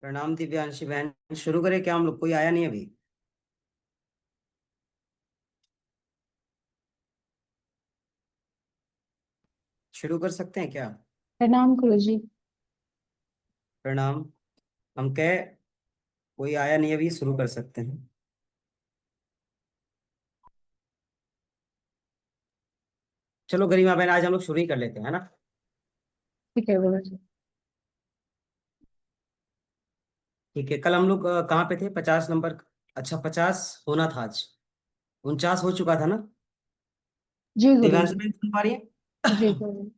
प्रणाम दिव्यांशी बहन। शुरू करें क्या हम लोग? कोई आया नहीं अभी। शुरू कर सकते हैं क्या? प्रणाम गुरुजी। प्रणाम। हम कह कोई आया नहीं अभी, शुरू कर सकते हैं। चलो गरिमा बहन, आज हम लोग शुरू ही कर लेते हैं, है ना? ठीक है गुरुजी। ठीक है। कल हम लोग कहाँ पे थे? 50 नंबर। अच्छा, 50 होना था आज। 49 हो चुका था ना? जी दिव्यांशी गुरुजी। बहन सुन पा रही जी है? गुरुजी।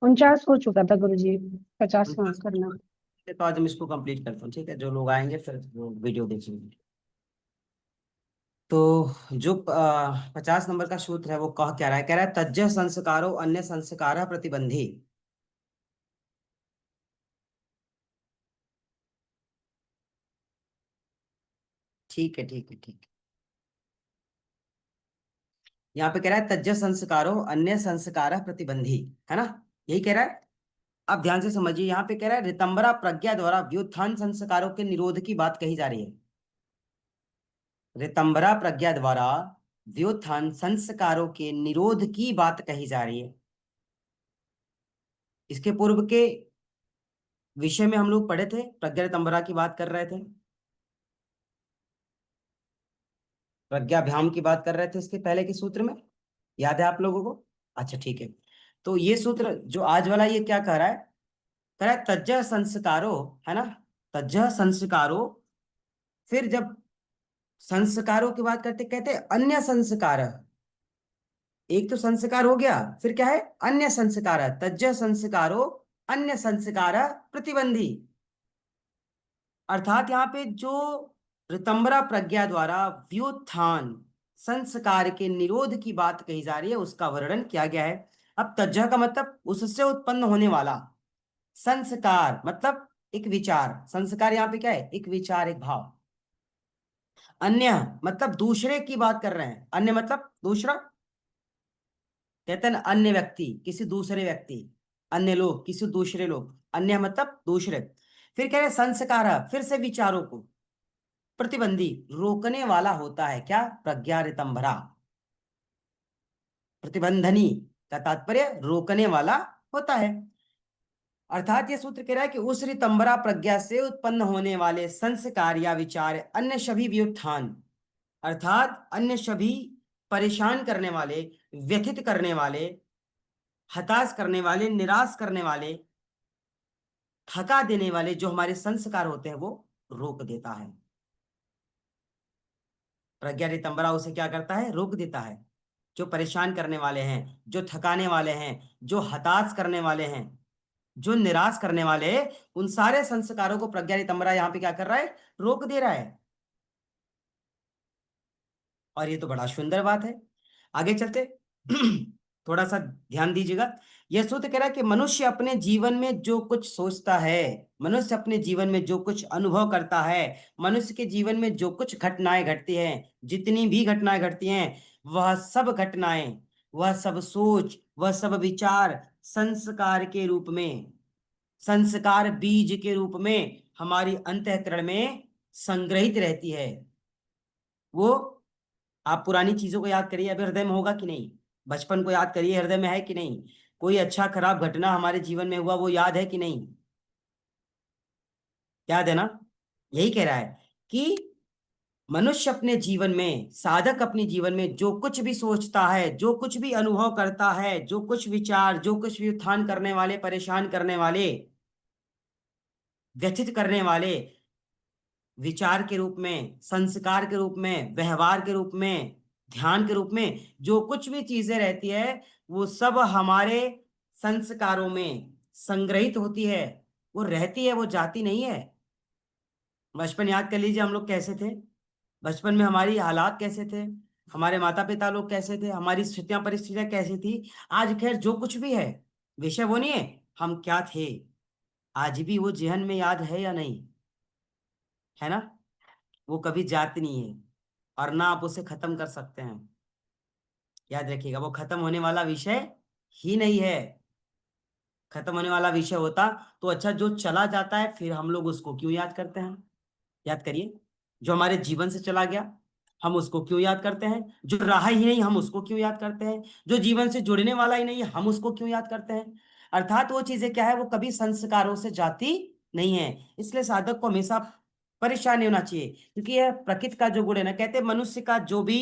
49 हो चुका था गुरुजी। 50 हाँ 49 हो करना। चुका था। ठीक है, तो आज हम इसको कंप्लीट करते हैं। ठीक है, जो लोग आएंगे फिर वो वीडियो देखेंगे। तो जो 50 नंबर का सूत्र है वो कह रहा है, तज्जः संस्कारो अन्य संस्कार प्रतिबंधी। ठीक है, ठीक है, ठीक है। यहाँ पे कह रहा है तज्जः संस्कारो अन्य संस्कार प्रतिबंधी, है ना? यही कह रहा है। आप ध्यान से समझिए, यहाँ पे कह रहा है ऋतंबरा प्रज्ञा द्वारा व्युत्थान संस्कारों के निरोध की बात कही जा रही है। ऋतंबरा प्रज्ञा द्वारा व्युत्थान संस्कारों के निरोध की बात कही जा रही है। इसके पूर्व के विषय में हम लोग पढ़े थे, प्रज्ञा ऋतंबरा की बात कर रहे थे, प्रज्ञाभ्याम की बात कर रहे थे इसके पहले के सूत्र में। याद है आप लोगों को? अच्छा, ठीक है। तो ये सूत्र जो आज वाला ये क्या कह रहा है? कह रहा है तज्जः संस्कारो, है ना? तज्जः संस्कारो। फिर जब संस्कारों की बात करते कहते हैं अन्य संस्कार। एक तो संस्कार हो गया, फिर क्या है? अन्य संस्कार। तज्जः संस्कारो अन्य संस्कार प्रतिबंधी। अर्थात यहाँ पे जो ऋतंबरा प्रज्ञा द्वारा व्युत्थान संस्कार के निरोध की बात कही जा रही है उसका वर्णन किया गया है। अब तज्जः का मतलब उससे उत्पन्न होने वाला। संस्कार मतलब एक विचार। संस्कार यहाँ पे क्या है? एक विचार, एक भाव। अन्य मतलब दूसरे की बात कर रहे हैं। अन्य मतलब दूसरा। कहते हैं ना, अन्य व्यक्ति किसी दूसरे व्यक्ति, अन्य लोग किसी दूसरे लोग, अन्य मतलब दूसरे। फिर कह रहे संस्कार, फिर से विचारों को प्रतिबंधी, रोकने वाला होता है। क्या? प्रज्ञा ऋतंभरा। प्रतिबंधनी का तात्पर्य रोकने वाला होता है। अर्थात ये सूत्र कह रहा है कि उस ऋतंबरा प्रज्ञा से उत्पन्न होने वाले संस्कार या विचार अन्य सभी व्युत्थान, अर्थात अन्य सभी परेशान करने वाले, व्यथित करने वाले, हताश करने वाले, निराश करने वाले, थका देने वाले जो हमारे संस्कार होते हैं वो रोक देता है। प्रज्ञा रितंबरा उसे क्या करता है? रोक देता है। जो परेशान करने वाले हैं, जो थकाने वाले हैं, जो हताश करने वाले हैं, जो निराश करने वाले हैं, उन सारे संस्कारों को प्रज्ञा रितंबरा यहाँ पे क्या कर रहा है? रोक दे रहा है। और ये तो बड़ा सुंदर बात है। आगे चलते थोड़ा सा ध्यान दीजिएगा। यह सूत्र कह रहा है कि मनुष्य अपने जीवन में जो कुछ सोचता है, मनुष्य अपने जीवन में जो कुछ अनुभव करता है, मनुष्य के जीवन में जो कुछ घटनाएं घटती हैं, जितनी भी घटनाएं घटती हैं, वह सब घटनाएं, वह सब सोच, वह सब विचार संस्कार के रूप में, संस्कार बीज के रूप में हमारी अंतःकरण में संग्रहित रहती है। वो, आप पुरानी चीजों को याद करिए, अभी हृदय में होगा कि नहीं? बचपन को याद करिए, हृदय में है कि नहीं? कोई अच्छा खराब घटना हमारे जीवन में हुआ, वो याद है कि नहीं? याद है ना? यही कह रहा है कि मनुष्य अपने जीवन में, साधक अपने जीवन में जो कुछ भी सोचता है, जो कुछ भी अनुभव करता है, जो कुछ विचार, जो कुछ भी उत्थान करने वाले, परेशान करने वाले, व्यथित करने वाले विचार के रूप में, संस्कार के रूप में, व्यवहार के रूप में, ध्यान के रूप में, जो कुछ भी चीजें रहती है, वो सब हमारे संस्कारों में संग्रहित होती है। वो रहती है, वो जाती नहीं है। बचपन याद कर लीजिए, हम लोग कैसे थे? बचपन में हमारी हालात कैसे थे? हमारे माता पिता लोग कैसे थे? हमारी स्थितियां परिस्थितियां कैसी थी? आज खैर जो कुछ भी है, विषय वो नहीं है हम क्या थे। आज भी वो जेहन में याद है या नहीं? है ना? वो कभी जाती नहीं है, और ना आप उसे खत्म कर सकते हैं। याद रखिएगा, वो खत्म होने वाला विषय ही नहीं है। खत्म होने वाला विषय होता तो अच्छा, जो चला जाता है फिर हम लोग उसको क्यों याद करते हैं? याद करिए, जो हमारे जीवन से चला गया हम उसको क्यों याद करते हैं? जो रहा ही नहीं हम उसको क्यों याद करते हैं? जो जीवन से जुड़ने वाला ही नहीं है हम उसको क्यों याद करते हैं? अर्थात वो चीजें क्या है, वो कभी संस्कारों से जाती नहीं है। इसलिए साधक को हमेशा परेशान नहीं होना चाहिए, क्योंकि यह प्रकृति का जो गुण है ना, कहते हैं मनुष्य का जो भी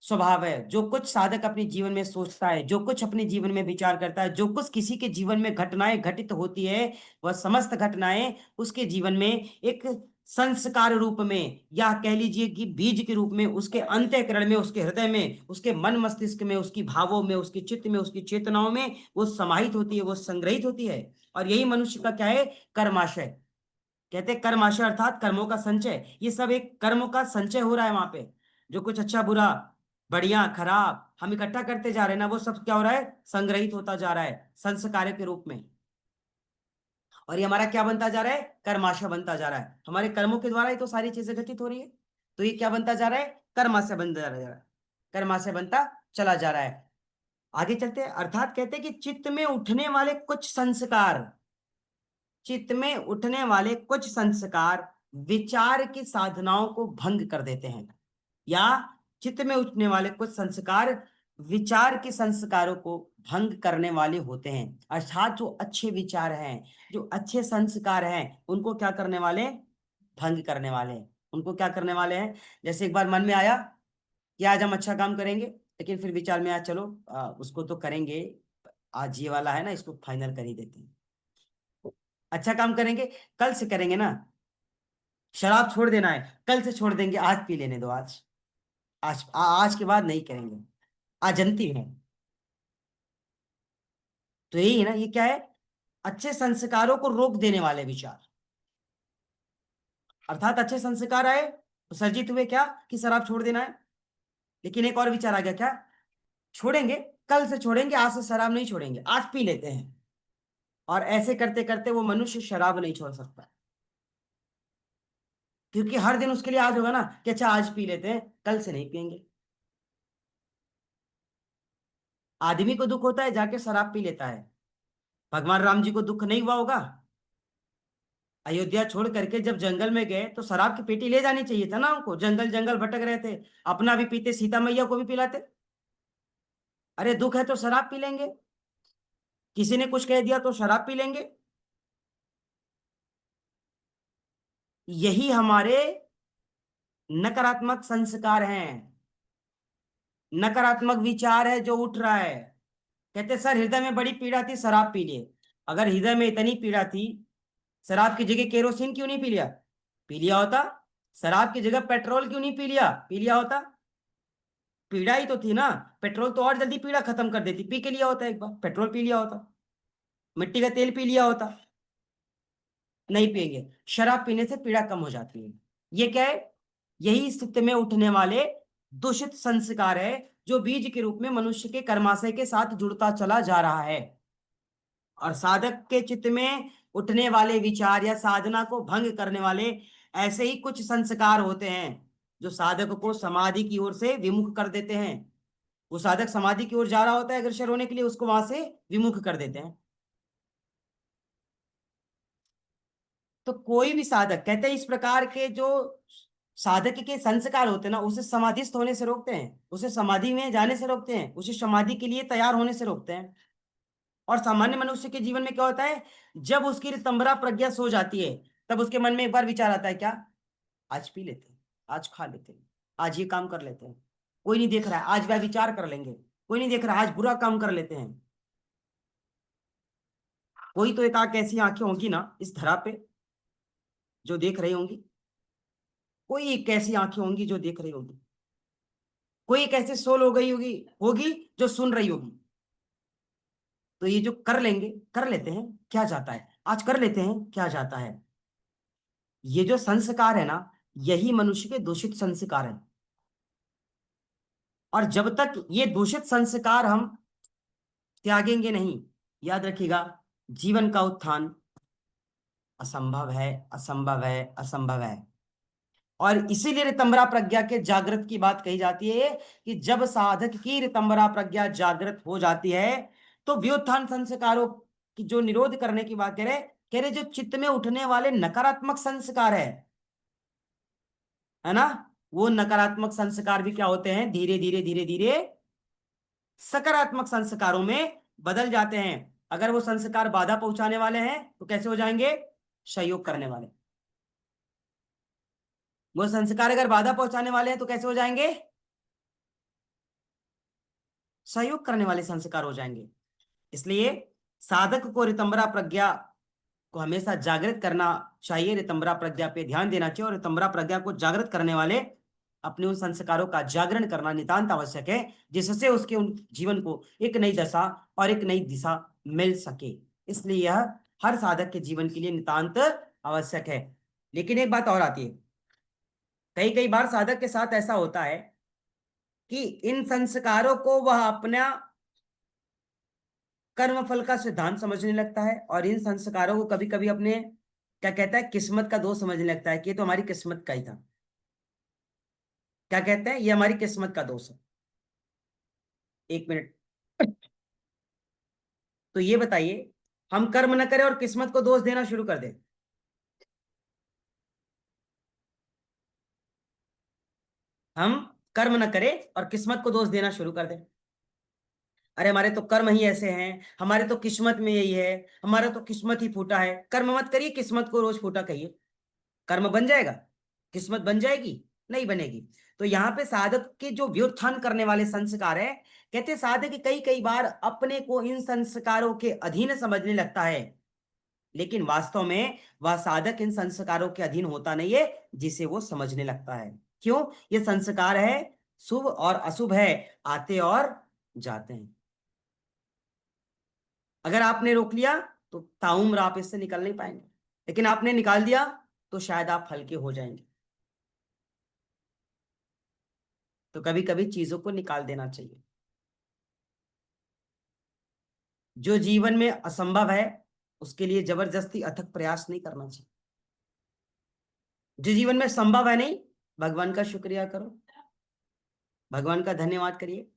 स्वभाव है, जो कुछ साधक अपने जीवन में सोचता है, जो कुछ अपने जीवन में विचार करता है, जो कुछ किसी के जीवन में घटनाएं घटित होती है, वह समस्त घटनाएं उसके जीवन में एक संस्कार रूप में, या कह लीजिए कि बीज के रूप में उसके अंतःकरण में, उसके हृदय में, उसके मन मस्तिष्क में, उसकी भावों में, उसके चित्त में, उसकी चेतनाओं में वो समाहित होती है, वो संग्रहित होती है। और यही मनुष्य का क्या है? कर्माशय। कहते हैं कर्माशय अर्थात कर्मों का संचय। ये सब एक कर्मों का संचय हो रहा है वहां पे। जो कुछ अच्छा बुरा, बढ़िया खराब हम इकट्ठा करते जा रहे हैं ना, वो सब क्या हो रहा है? संग्रहित होता जा रहा है संस्कार्य के रूप में। और ये हमारा क्या बनता जा रहा है? कर्माशय बनता जा रहा है। हमारे कर्मों के द्वारा ही तो सारी चीजें घटित हो रही है। तो ये क्या बनता जा रहा है? कर्माशय बनता जा रहा है। कर्माशय बनता चला जा रहा है। आगे चलते हैं। अर्थात कहते हैं कि चित्त में उठने वाले कुछ संस्कार, चित्त में उठने वाले कुछ संस्कार विचार की साधनाओं को भंग कर देते हैं। या चित्त में उठने वाले कुछ संस्कार विचार के संस्कारों को भंग करने वाले होते हैं। अर्थात जो अच्छे विचार हैं, जो अच्छे संस्कार हैं, उनको क्या करने वाले? भंग करने वाले हैं। उनको क्या करने वाले हैं? जैसे एक बार मन में आया कि आज हम अच्छा काम करेंगे, लेकिन फिर विचार में आया चलो उसको तो करेंगे, आज ये वाला है ना, इसको फाइनल कर ही देते हैं। अच्छा काम करेंगे, कल से करेंगे ना। शराब छोड़ देना है, कल से छोड़ देंगे, आज पी लेने दो, आज के बाद नहीं करेंगे, आज जनती है। तो यही है ना, ये क्या है? अच्छे संस्कारों को रोक देने वाले विचार। अर्थात अच्छे संस्कार आए तो सर्जित हुए क्या कि शराब छोड़ देना है, लेकिन एक और विचार आ गया क्या? छोड़ेंगे, कल से छोड़ेंगे, आज से शराब नहीं छोड़ेंगे, आज पी लेते हैं। और ऐसे करते करते वो मनुष्य शराब नहीं छोड़ सकता, क्योंकि हर दिन उसके लिए आज होगा ना कि अच्छा आज पी लेते हैं, कल से नहीं पियेंगे। आदमी को दुख होता है, जाके शराब पी लेता है। भगवान राम जी को दुख नहीं हुआ होगा? अयोध्या छोड़ करके जब जंगल में गए तो शराब की पेटी ले जानी चाहिए था ना उनको, जंगल जंगल भटक रहे थे। अपना भी पीते, सीता मैया को भी पिलाते। अरे दुख है तो शराब पी लेंगे, किसी ने कुछ कह दिया तो शराब पी लेंगे। यही हमारे नकारात्मक संस्कार हैं, नकारात्मक विचार है जो उठ रहा है। कहते सर हृदय में बड़ी पीड़ा थी, शराब पी लिए। अगर हृदय में इतनी पीड़ा थी, शराब की जगह केरोसिन क्यों नहीं पी लिया? पी लिया होता। शराब की जगह पेट्रोल क्यों नहीं पी लिया? पी लिया होता। पीड़ा ही तो थी ना। पेट्रोल तो और जल्दी पीड़ा खत्म कर देती, पी के लिया होता, एक बार पेट्रोल पी लिया होता, मिट्टी का तेल पी लिया होता। नहीं पिएंगे। शराब पीने से पीड़ा कम हो जाती है। ये क्या है? यही स्थिति में उठने वाले दूषित संस्कार है, जो बीज के रूप में मनुष्य के कर्माशय के साथ जुड़ता चला जा रहा है। और साधक के चित्त में उठने वाले विचार या साधना को भंग करने वाले ऐसे ही कुछ संस्कार होते हैं, जो साधक को समाधि की ओर से विमुख कर देते हैं। वो साधक समाधि की ओर जा रहा होता है अग्रसर होने के लिए, उसको वहां से विमुख कर देते हैं। तो कोई भी साधक, कहते हैं इस प्रकार के जो साधक के संस्कार होते हैं ना, उसे समाधिस्थ होने से रोकते हैं, उसे समाधि में जाने से रोकते हैं, उसे समाधि के लिए तैयार होने से रोकते हैं। और सामान्य मनुष्य के जीवन में क्या होता है? जब उसकी रितंबरा प्रज्ञा सो जाती है, तब उसके मन में एक बार विचार आता है क्या? आज पी लेते हैं, आज खा लेते हैं, आज ये काम कर लेते हैं, कोई नहीं देख रहा है, आज वह विचार कर लेंगे, कोई नहीं देख रहा है, आज बुरा काम कर लेते हैं। कोई तो एक आंख ऐसी आंखें होंगी ना इस धरा पे जो देख रही होंगी, कोई एक ऐसी आंखें होंगी जो देख रही होगी, कोई एक ऐसे सोल हो गई होगी होगी जो सुन रही होगी। तो ये जो कर लेंगे, कर लेते हैं, क्या जाता है, आज कर लेते हैं, क्या जाता है। ये जो संस्कार है ना, यही मनुष्य के दूषित संस्कार है। और जब तक ये दूषित संस्कार हम त्यागेंगे नहीं, याद रखिएगा, जीवन का उत्थान असंभव है, असंभव है, असंभव है। और इसीलिए ऋतंबरा प्रज्ञा के जागृत की बात कही जाती है कि जब साधक की ऋतंबरा प्रज्ञा जागृत हो जाती है तो व्युत्थान संस्कारों कि जो निरोध करने की बात कह रहे जो चित्त में उठने वाले नकारात्मक संस्कार है ना, वो नकारात्मक संस्कार भी क्या होते हैं, धीरे धीरे धीरे धीरे सकारात्मक संस्कारों में बदल जाते हैं। अगर वो संस्कार बाधा पहुंचाने वाले हैं तो कैसे हो जाएंगे, सहयोग करने वाले। वो संस्कार अगर बाधा पहुंचाने वाले हैं तो कैसे हो जाएंगे, सहयोग करने वाले संस्कार हो जाएंगे। इसलिए साधक को ऋतंबरा प्रज्ञा को हमेशा जागृत करना चाहिए, ऋतंबरा प्रज्ञा पे ध्यान देना चाहिए, और ऋतंबरा प्रज्ञा को जागृत करने वाले अपने उन संस्कारों का जागरण करना नितांत आवश्यक है, जिससे उसके उन जीवन को एक नई दशा और एक नई दिशा मिल सके। इसलिए यह हर साधक के जीवन के लिए नितांत आवश्यक है। लेकिन एक बात और आती है, कई कई बार साधक के साथ ऐसा होता है कि इन संस्कारों को वह अपना कर्मफल का सिद्धांत समझने लगता है, और इन संस्कारों को कभी कभी अपने क्या कहता है, किस्मत का दोष समझने लगता है कि ये तो हमारी किस्मत का ही था। क्या कहते हैं, ये हमारी किस्मत का दोष है। एक मिनट, तो ये बताइए, हम कर्म न करें और किस्मत को दोष देना शुरू कर दें? हम कर्म न करें और किस्मत को दोष देना शुरू कर दें, अरे हमारे तो कर्म ही ऐसे हैं, हमारे तो किस्मत में यही है, हमारा तो किस्मत ही फूटा है। कर्म मत करिए, किस्मत को रोज फूटा कहिए, कर्म बन जाएगा, किस्मत बन जाएगी? नहीं बनेगी। तो यहाँ पे साधक के जो व्युत्थान करने वाले संस्कार है, कहते हैं साधक कई कई बार अपने को इन संस्कारों के अधीन समझने लगता है, लेकिन वास्तव में वह साधक इन संस्कारों के अधीन होता नहीं है जिसे वो समझने लगता है। क्यों? ये संस्कार है, शुभ और अशुभ है, आते और जाते हैं। अगर आपने रोक लिया तो ताउम्र आप इससे निकल नहीं पाएंगे, लेकिन आपने निकाल दिया तो शायद आप हल्के हो जाएंगे। तो कभी कभी चीजों को निकाल देना चाहिए। जो जीवन में असंभव है उसके लिए जबरदस्ती अथक प्रयास नहीं करना चाहिए। जो जीवन में संभव है नहीं, भगवान का शुक्रिया करो, भगवान का धन्यवाद करिए।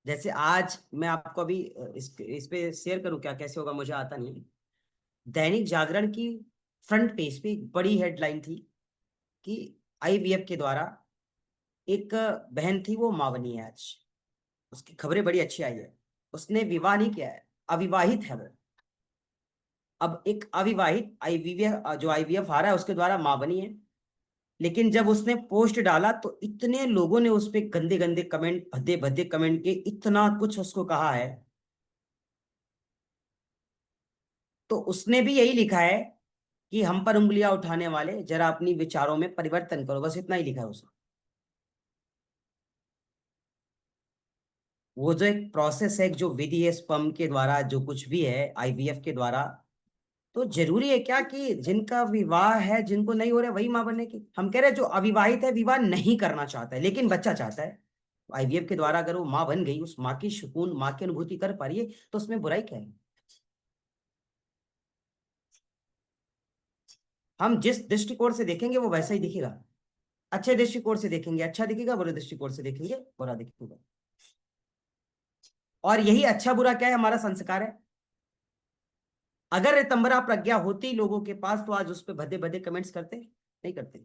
जैसे आज मैं आपको अभी इस पे शेयर करूं, क्या कैसे होगा मुझे आता नहीं है। दैनिक जागरण की फ्रंट पेज पे एक बड़ी हेडलाइन थी कि आईवीएफ के द्वारा एक बहन थी, वो मां बनी है आज, उसकी खबरें बड़ी अच्छी आई है। उसने विवाह नहीं किया है, अविवाहित है वो। अब एक अविवाहित आईवीएफ, जो आईवीएफ आ रहा है उसके द्वारा मां बनी है, लेकिन जब उसने पोस्ट डाला तो इतने लोगों ने उस पे गंदे गंदे कमेंट, भद्दे भद्दे कमेंट के, इतना कुछ उसको कहा है। तो उसने भी यही लिखा है कि हम पर उंगलियां उठाने वाले जरा अपनी विचारों में परिवर्तन करो, बस इतना ही लिखा है उसने। वो जो एक प्रोसेस है, जो विधि है, स्पर्म के द्वारा जो कुछ भी है आईवीएफ के द्वारा, तो जरूरी है क्या कि जिनका विवाह है, जिनको नहीं हो रहा है, वही मां बनने की? हम कह रहे हैं जो अविवाहित है, विवाह नहीं करना चाहता है लेकिन बच्चा चाहता है, आईवीएफ के द्वारा अगर वो मां बन गई, उस माँ की सुकून, माँ की अनुभूति कर पा रही है, तो उसमें बुराई क्या है? हम जिस दृष्टिकोण से देखेंगे वो वैसा ही दिखेगा। अच्छे दृष्टिकोण से देखेंगे अच्छा दिखेगा, बुरे दृष्टिकोण से देखेंगे बुरा दिखेगा। और यही अच्छा बुरा क्या है, हमारा संस्कार है। अगर रितंबरा प्रज्ञा होती लोगों के पास तो आज उस पर भद्दे भद्दे कमेंट्स करते नहीं करते,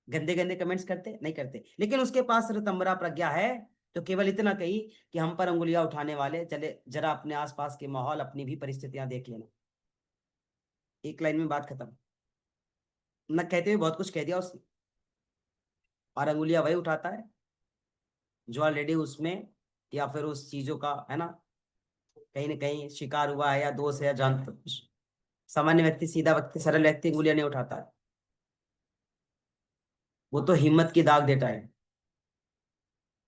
गंदे गंदे कमेंट्स करते नहीं करते। लेकिन उसके पास रितंबरा प्रज्ञा है, तो केवल इतना कही कि हम पर उंगलियां उठाने वाले चले जरा अपने आसपास के माहौल, अपनी भी परिस्थितियां देख लेना। एक लाइन में बात खत्म। न कहते हुए बहुत कुछ कह दिया उसने, और अंगुलियां वही उठाता है जो ऑलरेडी उसमें, या फिर उस चीजों का है ना, कहीं ना कहीं शिकार हुआ है, या दोस्त है, या जानता कुछ। सामान्य व्यक्ति, सीधा व्यक्ति, सरल व्यक्ति अंगुलियां नहीं उठाता है, वो तो हिम्मत की दाग देता है।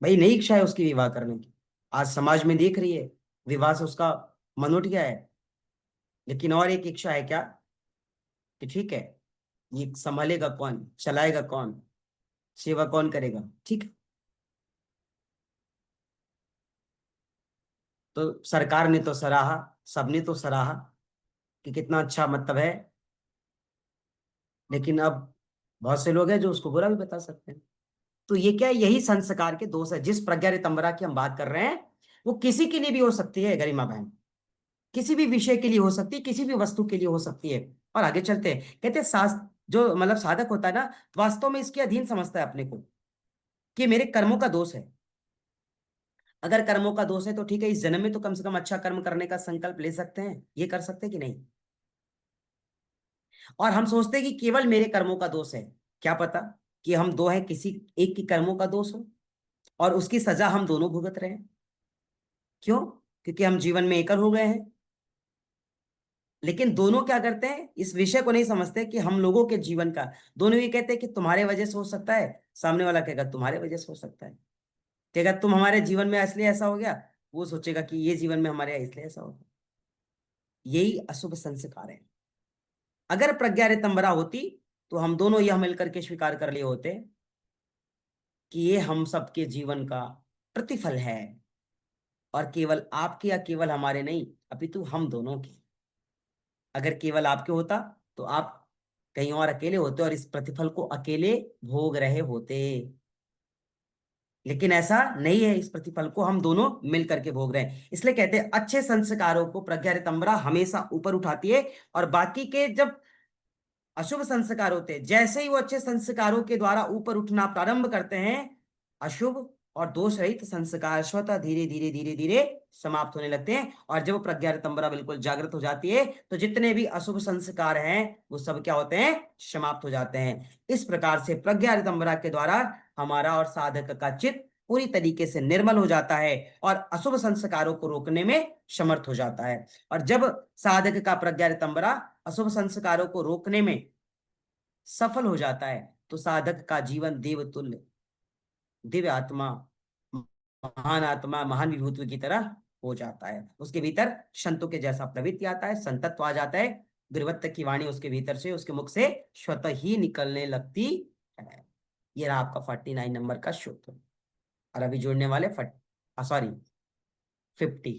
भाई नई इच्छा है उसकी विवाह करने की, आज समाज में देख रही है, विवाह से उसका मन उठ गया है, लेकिन और एक इच्छा है क्या, कि ठीक है, ये संभालेगा कौन, चलाएगा कौन, सेवा कौन करेगा, ठीक है। तो सरकार ने तो सराहा, सबने तो सराहा कि कितना अच्छा मतलब है, लेकिन अब बहुत से लोग हैं जो उसको बुरा भी बता सकते हैं। तो ये क्या है, यही संस्कार के दोष है। जिस प्रज्ञा रितंबरा की हम बात कर रहे हैं, वो किसी के लिए भी हो सकती है गरिमा बहन, किसी भी विषय के लिए हो सकती है, किसी भी वस्तु के लिए हो सकती है। और आगे चलते हैं, कहते हैं जो मतलब साधक होता है ना, वास्तव में इसके अधीन समझता है अपने को कि मेरे कर्मों का दोष है। अगर कर्मों का दोष है तो ठीक है, इस जन्म में तो कम से कम अच्छा कर्म करने का संकल्प ले सकते हैं, ये कर सकते हैं कि नहीं। और हम सोचते हैं कि केवल मेरे कर्मों का दोष है। क्या पता कि हम दो हैं, किसी एक की कर्मों का दोष हो और उसकी सजा हम दोनों भुगत रहे हैं। क्यों? क्योंकि हम जीवन में एकल हो गए हैं। लेकिन दोनों क्या करते हैं, इस विषय को नहीं समझते कि हम लोगों के जीवन का, दोनों ये कहते हैं कि तुम्हारे वजह से हो सकता है, सामने वाला कहेगा तुम्हारे वजह से हो सकता है। कहेगा तुम हमारे जीवन में इसलिए ऐसा हो गया, वो सोचेगा कि ये जीवन में हमारे यहाँ इसलिए ऐसा हो गया। यही अशुभ संस्कार है। अगर प्रज्ञा रितंबरा होती तो हम दोनों यह मिलकर के स्वीकार कर लिए होते कि ये हम सबके जीवन का प्रतिफल है, और केवल आपके या केवल हमारे नहीं, अपितु हम दोनों के। अगर केवल आपके होता तो आप कहीं और अकेले होते और इस प्रतिफल को अकेले भोग रहे होते। लेकिन ऐसा नहीं है, इस प्रतिफल को हम दोनों मिल करके भोग रहे हैं। इसलिए कहते हैं अच्छे संस्कारों को प्रज्ञा रितंबरा हमेशा ऊपर उठाती है, और बाकी के जब अशुभ संस्कार होते हैं, जैसे ही वो अच्छे संस्कारों के द्वारा ऊपर उठना प्रारंभ करते हैं, अशुभ और दोष रहित संस्कार स्वतः धीरे धीरे धीरे धीरे समाप्त होने लगते हैं। और जब प्रज्ञा रितंबरा बिल्कुल जागृत हो जाती है तो जितने भी अशुभ संस्कार हैं वो सब क्या होते हैं, समाप्त हो जाते हैं। इस प्रकार से प्रज्ञा रितंबरा के द्वारा हमारा और साधक का चित्त पूरी तरीके से निर्मल हो जाता है और अशुभ संस्कारों को रोकने में समर्थ हो जाता है। और जब साधक का प्रज्ञा रितंबरा अशुभ संस्कारों को रोकने में सफल हो जाता है तो साधक का जीवन देवतुल्य, दिव्य आत्मा, महान आत्मा, महान विभूति की तरह हो जाता है। उसके भीतर संतों के जैसा प्रवृत्ति आता है, संतत्व आ जाता है। गुरुवत्त की वाणी उसके भीतर से, उसके मुख से स्वतः ही निकलने लगती है। ये रहा आपका 49 नंबर का सूत्र। और अभी जुड़ने वाले सॉरी 50।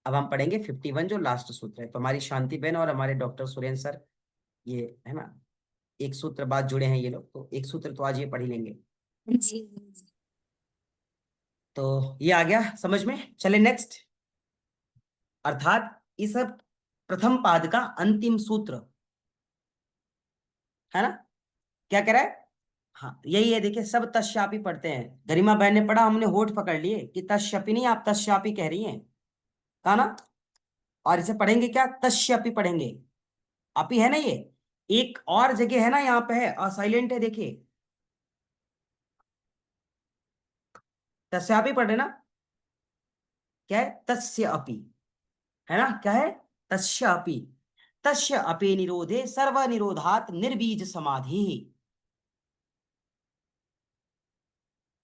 अब हम पढ़ेंगे 51 जो लास्ट सूत्र है। तो हमारी शांति बहन और हमारे डॉक्टर सुरेंद्र सर, ये है ना, एक सूत्र बाद जुड़े हैं ये लोग, तो एक सूत्र तो आज ये पढ़ ही लेंगे। जी। तो ये आ गया समझ में। चले नेक्स्ट। अर्थात इस प्रथम पाद का अंतिम सूत्र है ना, क्या कह रहा है। हाँ यही है, देखिए सब तस्यापि पढ़ते हैं। गरिमा बहन ने पढ़ा, हमने होठ पकड़ लिए कि तस्यापि नहीं, आप तस्यापि कह रही हैं, कहा ना। और इसे पढ़ेंगे क्या, तस्यापि पढ़ेंगे। अपी है ना ये, एक और जगह है ना यहाँ पे है, साइलेंट है देखिए, तस्यापि पढ़े ना, क्या है, तस्य अपि, है ना, क्या है, तस्य अपि। तस्य अपि निरोधे सर्व निरोधात निर्बीज समाधि।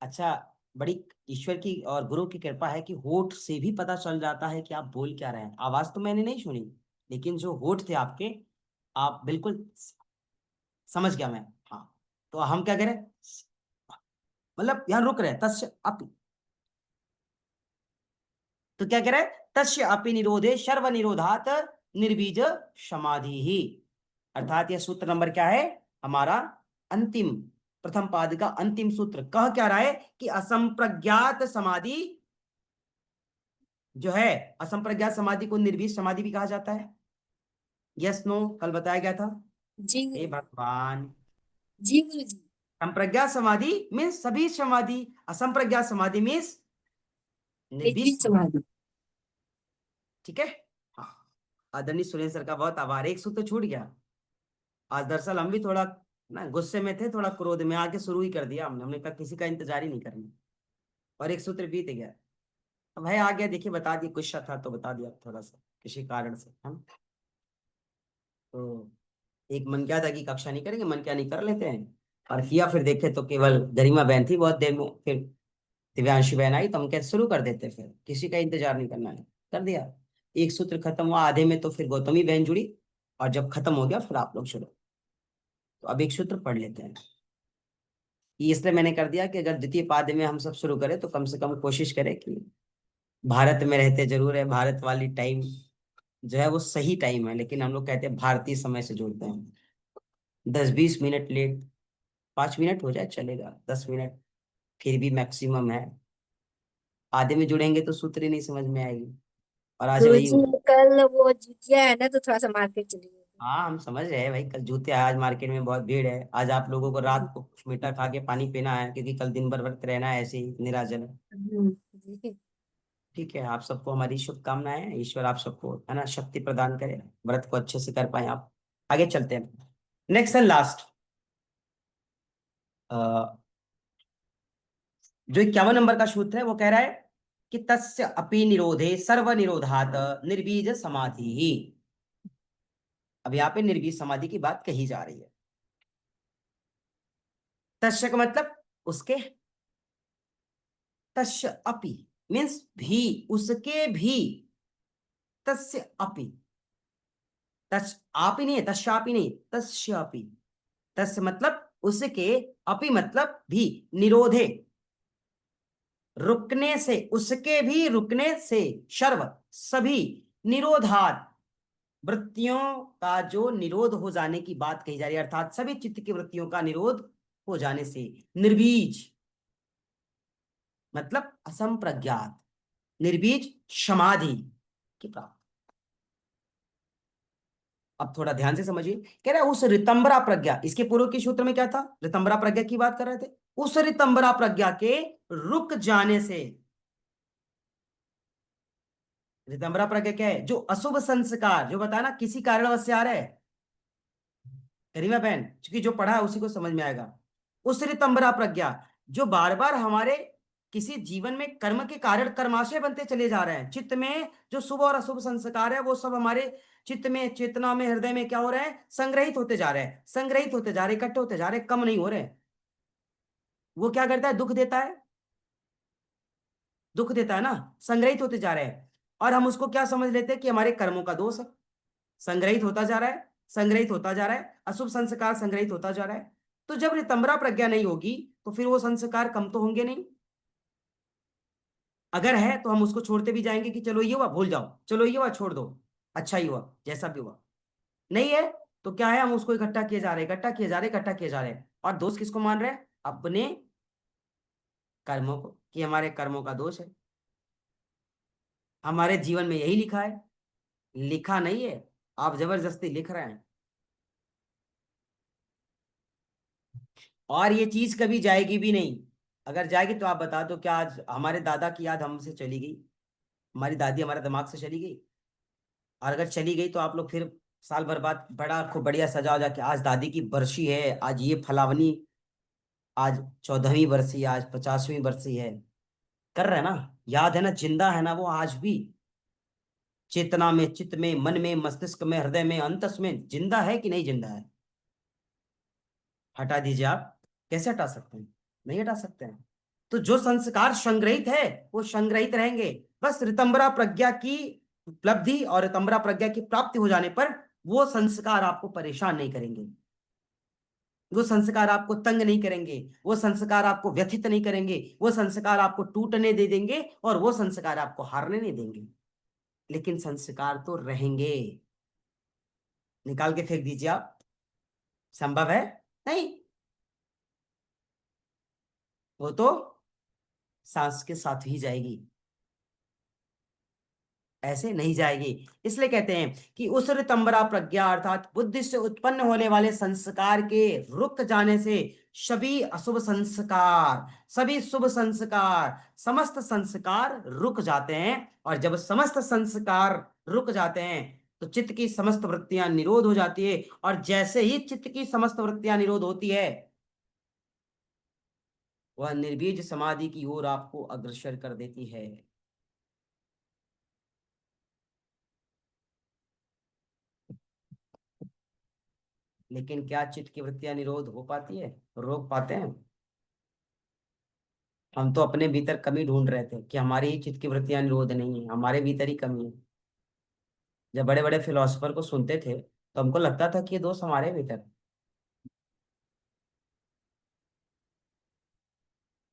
अच्छा, बड़ी ईश्वर की और गुरु की कृपा है कि होठ से भी पता चल जाता है कि आप बोल क्या रहे हैं। आवाज तो मैंने नहीं सुनी, लेकिन जो होठ थे आपके, आप बिल्कुल समझ गया मैं। हाँ, तो हम क्या करें, मतलब यहां रुक रहे हैं, तस्य अपि। तो क्या कह रहा है, तस्य अपि निरोधे सर्व निरोधात निर्बीज समाधि ही। अर्थात यह सूत्र नंबर क्या है हमारा, अंतिम, प्रथम पाद का अंतिम सूत्र कह क्या रहा है कि असंप्रज्ञात समाधि जो है, असंप्रज्ञात समाधि को निर्बीज समाधि भी कहा जाता है। यस नो कल बताया गया था। जी हे गुरु। भगवान, जी गुरु जी। संप्रज्ञात समाधि मीन्स सभी समाधि, असंप्रज्ञात समाधि मीन्स निर्बीज निर्वित समाधि। समाधि। ठीक है। हाँ, आदरणीय सुरेंद्र सर का बहुत आभार, एक सूत्र छूट गया। आज दरअसल हम भी थोड़ा ना गुस्से में थे, थोड़ा क्रोध में आके शुरू ही कर दिया हमने, हमने कहा किसी का इंतजार ही नहीं करना, और एक सूत्र बीत गया। अब भाई आ गया, देखिए बता दिया, गुस्सा था तो बता दिया थोड़ा सा किसी कारण से, है ना। तो एक मन क्या था कि कक्षा नहीं करेंगे, मन क्या नहीं कर लेते हैं, और किया, फिर देखे तो केवल गरिमा बहन थी बहुत देर में, फिर दिव्यांशी बहन आई तो हम कहते शुरू कर देते, फिर किसी का इंतजार नहीं करना है, कर दिया। एक सूत्र खत्म हुआ आधे में तो फिर गौतमी बहन जुड़ी, और जब खत्म हो गया फिर आप लोग शुरू। तो अब एक सूत्र पढ़ लेते हैं। ये इसलिए मैंने कर दिया कि अगर द्वितीय पाद में हम सब शुरू करें तो कम से कम कोशिश करें कि भारत में रहते जरूर है, भारत वाली टाइम जो है वो सही टाइम है, लेकिन हम लोग कहते हैं भारतीय समय से जुड़ते हैं। 10-20 मिनट लेट, 5 मिनट हो जाए चलेगा, 10 मिनट फिर भी मैक्सिमम है। आधे में जुड़ेंगे तो सूत्र ही नहीं समझ में आएगी। और आज वही गुरुजी हुआ। कल वो जुतिया है ना, तो थोड़ा सा मार्केट चली गई हाँ हम समझ रहे हैं भाई, कल जूते हैं, आज मार्केट में बहुत भीड़ है, आज आप लोगों को रात थी। को कुछ मीठा खा के पानी पीना है, क्योंकि कल दिन भर व्रत रहना है ऐसे ही निराजन। जी। ठीक है, आप सबको हमारी शुभकामनाएं हैं, ईश्वर आप सबको है ना शक्ति प्रदान करे, व्रत को अच्छे से कर पाए आप। आगे चलते हैं। नेक्स्ट एंड लास्ट, जो 51 नंबर का सूत्र है वो कह रहा है कि तस्य अपि निरोधे सर्व निरोधात निर्बीज समाधि ही। अब यहाँ पे निर्बीज समाधि की बात कही जा रही है। तस्य का मतलब उसके, तस्य अपि मीन्स भी, उसके भी, तस्य अपि, तस् आप ही नहीं है, तस्यापि नहीं, तस्यापि, तस्य मतलब उसके, अपि मतलब भी, निरोधे रुकने से, उसके भी रुकने से, सर्व सभी, निरोधात वृत्तियों का जो निरोध हो जाने की बात कही जा रही है, अर्थात सभी चित्त की वृत्तियों का निरोध हो जाने से, निर्बीज मतलब असंप्रज्ञात, निर्बीज समाधि की प्राप्ति। अब थोड़ा ध्यान से समझिए, कह रहा है उस रितंबरा प्रज्ञा, इसके पूर्व के सूत्र में क्या था, रितंबरा प्रज्ञा की बात कर रहे थे, उस रितंबरा प्रज्ञा के रुक जाने से। रितंबरा प्रज्ञा क्या है, जो अशुभ संस्कार, जो बताया ना किसी कारणवश से आ रहा है, करीमा बहन, क्योंकि जो पढ़ा है उसी को समझ में आएगा। उस रितंबरा प्रज्ञा जो बार बार हमारे किसी जीवन में कर्म के कारण कर्माशय बनते चले जा रहे हैं, चित्त में जो शुभ और अशुभ संस्कार है वो सब हमारे चित्त में, चेतना में, हृदय में क्या हो रहे हैं, संग्रहित होते जा रहे हैं, संग्रहित होते जा रहे, इकट्ठे होते जा रहे, कम नहीं हो रहे। वो क्या करता है, दुख देता है, दुख देता है ना, संग्रहित होते जा रहे हैं। और हम उसको क्या समझ लेते हैं कि हमारे कर्मों का दोष है, संग्रहित होता जा रहा है, संग्रहित होता जा रहा है, अशुभ संस्कार संग्रहित होता जा रहा है। तो जब रितंबरा प्रज्ञा नहीं होगी तो फिर वो संस्कार कम तो होंगे नहीं, अगर है तो हम उसको छोड़ते भी जाएंगे कि चलो ये हुआ भूल जाओ, चलो ये हुआ छोड़ दो, अच्छा ही हुआ जैसा भी हुआ। नहीं है तो क्या है, हम उसको इकट्ठा किए जा रहे हैं, इकट्ठा किए जा रहे हैं, इकट्ठा किए जा रहे हैं, और दोष किसको मान रहे हैं, अपने कर्मों को, कि हमारे कर्मों का दोष है। हमारे जीवन में यही लिखा है, लिखा नहीं है, आप जबरदस्ती लिख रहे हैं। और ये चीज कभी जाएगी भी नहीं, अगर जाएगी तो आप बता दो, क्या आज हमारे दादा की याद हमसे चली गई, हमारी दादी हमारे दिमाग से चली गई? और अगर चली गई तो आप लोग फिर साल भर बाद बड़ा खूब बढ़िया सजा हो जाके, आज दादी की बरसी है, आज ये फलावनी, आज 14वीं बरसी, आज 50वीं बरसी है, कर रहे हैं ना, याद है ना, जिंदा है ना वो आज भी, चेतना में, चित्त में, मन में, मस्तिष्क में, हृदय में, अंतस में जिंदा है कि नहीं जिंदा है? हटा दीजिए आप, कैसे हटा सकते हैं, नहीं हटा सकते हैं। तो जो संस्कार संग्रहित है वो संग्रहित रहेंगे, बस रितंबरा प्रज्ञा की उपलब्धि और रितंबरा प्रज्ञा की प्राप्ति हो जाने पर वो संस्कार आपको परेशान नहीं करेंगे, वो संस्कार आपको तंग नहीं करेंगे, वो संस्कार आपको व्यथित नहीं करेंगे, वो संस्कार आपको टूटने दे देंगे और वो संस्कार आपको हारने नहीं देंगे, लेकिन संस्कार तो रहेंगे। निकाल के फेंक दीजिए आप, संभव है? नहीं, वो तो सांस के साथ ही जाएगी, ऐसे नहीं जाएगी। इसलिए कहते हैं कि उस रितंबरा प्रज्ञा अर्थात बुद्धि से उत्पन्न होने वाले संस्कार के रुक जाने से सभी अशुभ संस्कार, सभी शुभ संस्कार, समस्त संस्कार रुक जाते हैं। और जब समस्त संस्कार रुक जाते हैं तो चित्त की समस्त वृत्तियां निरोध हो जाती है, और जैसे ही चित्त की समस्त वृत्तियां निरोध होती है वह निर्बीज समाधि की ओर आपको अग्रसर कर देती है। लेकिन क्या चित्त की वृत्तियां निरोध हो पाती है, रोक पाते हैं? हम तो अपने भीतर कमी ढूंढ रहे थे कि हमारी ही चित्त की वृत्तियां निरोध नहीं है, हमारे भीतर ही कमी है। जब बड़े बड़े फिलोसफर को सुनते थे तो हमको लगता था कि ये दोष हमारे भीतर है।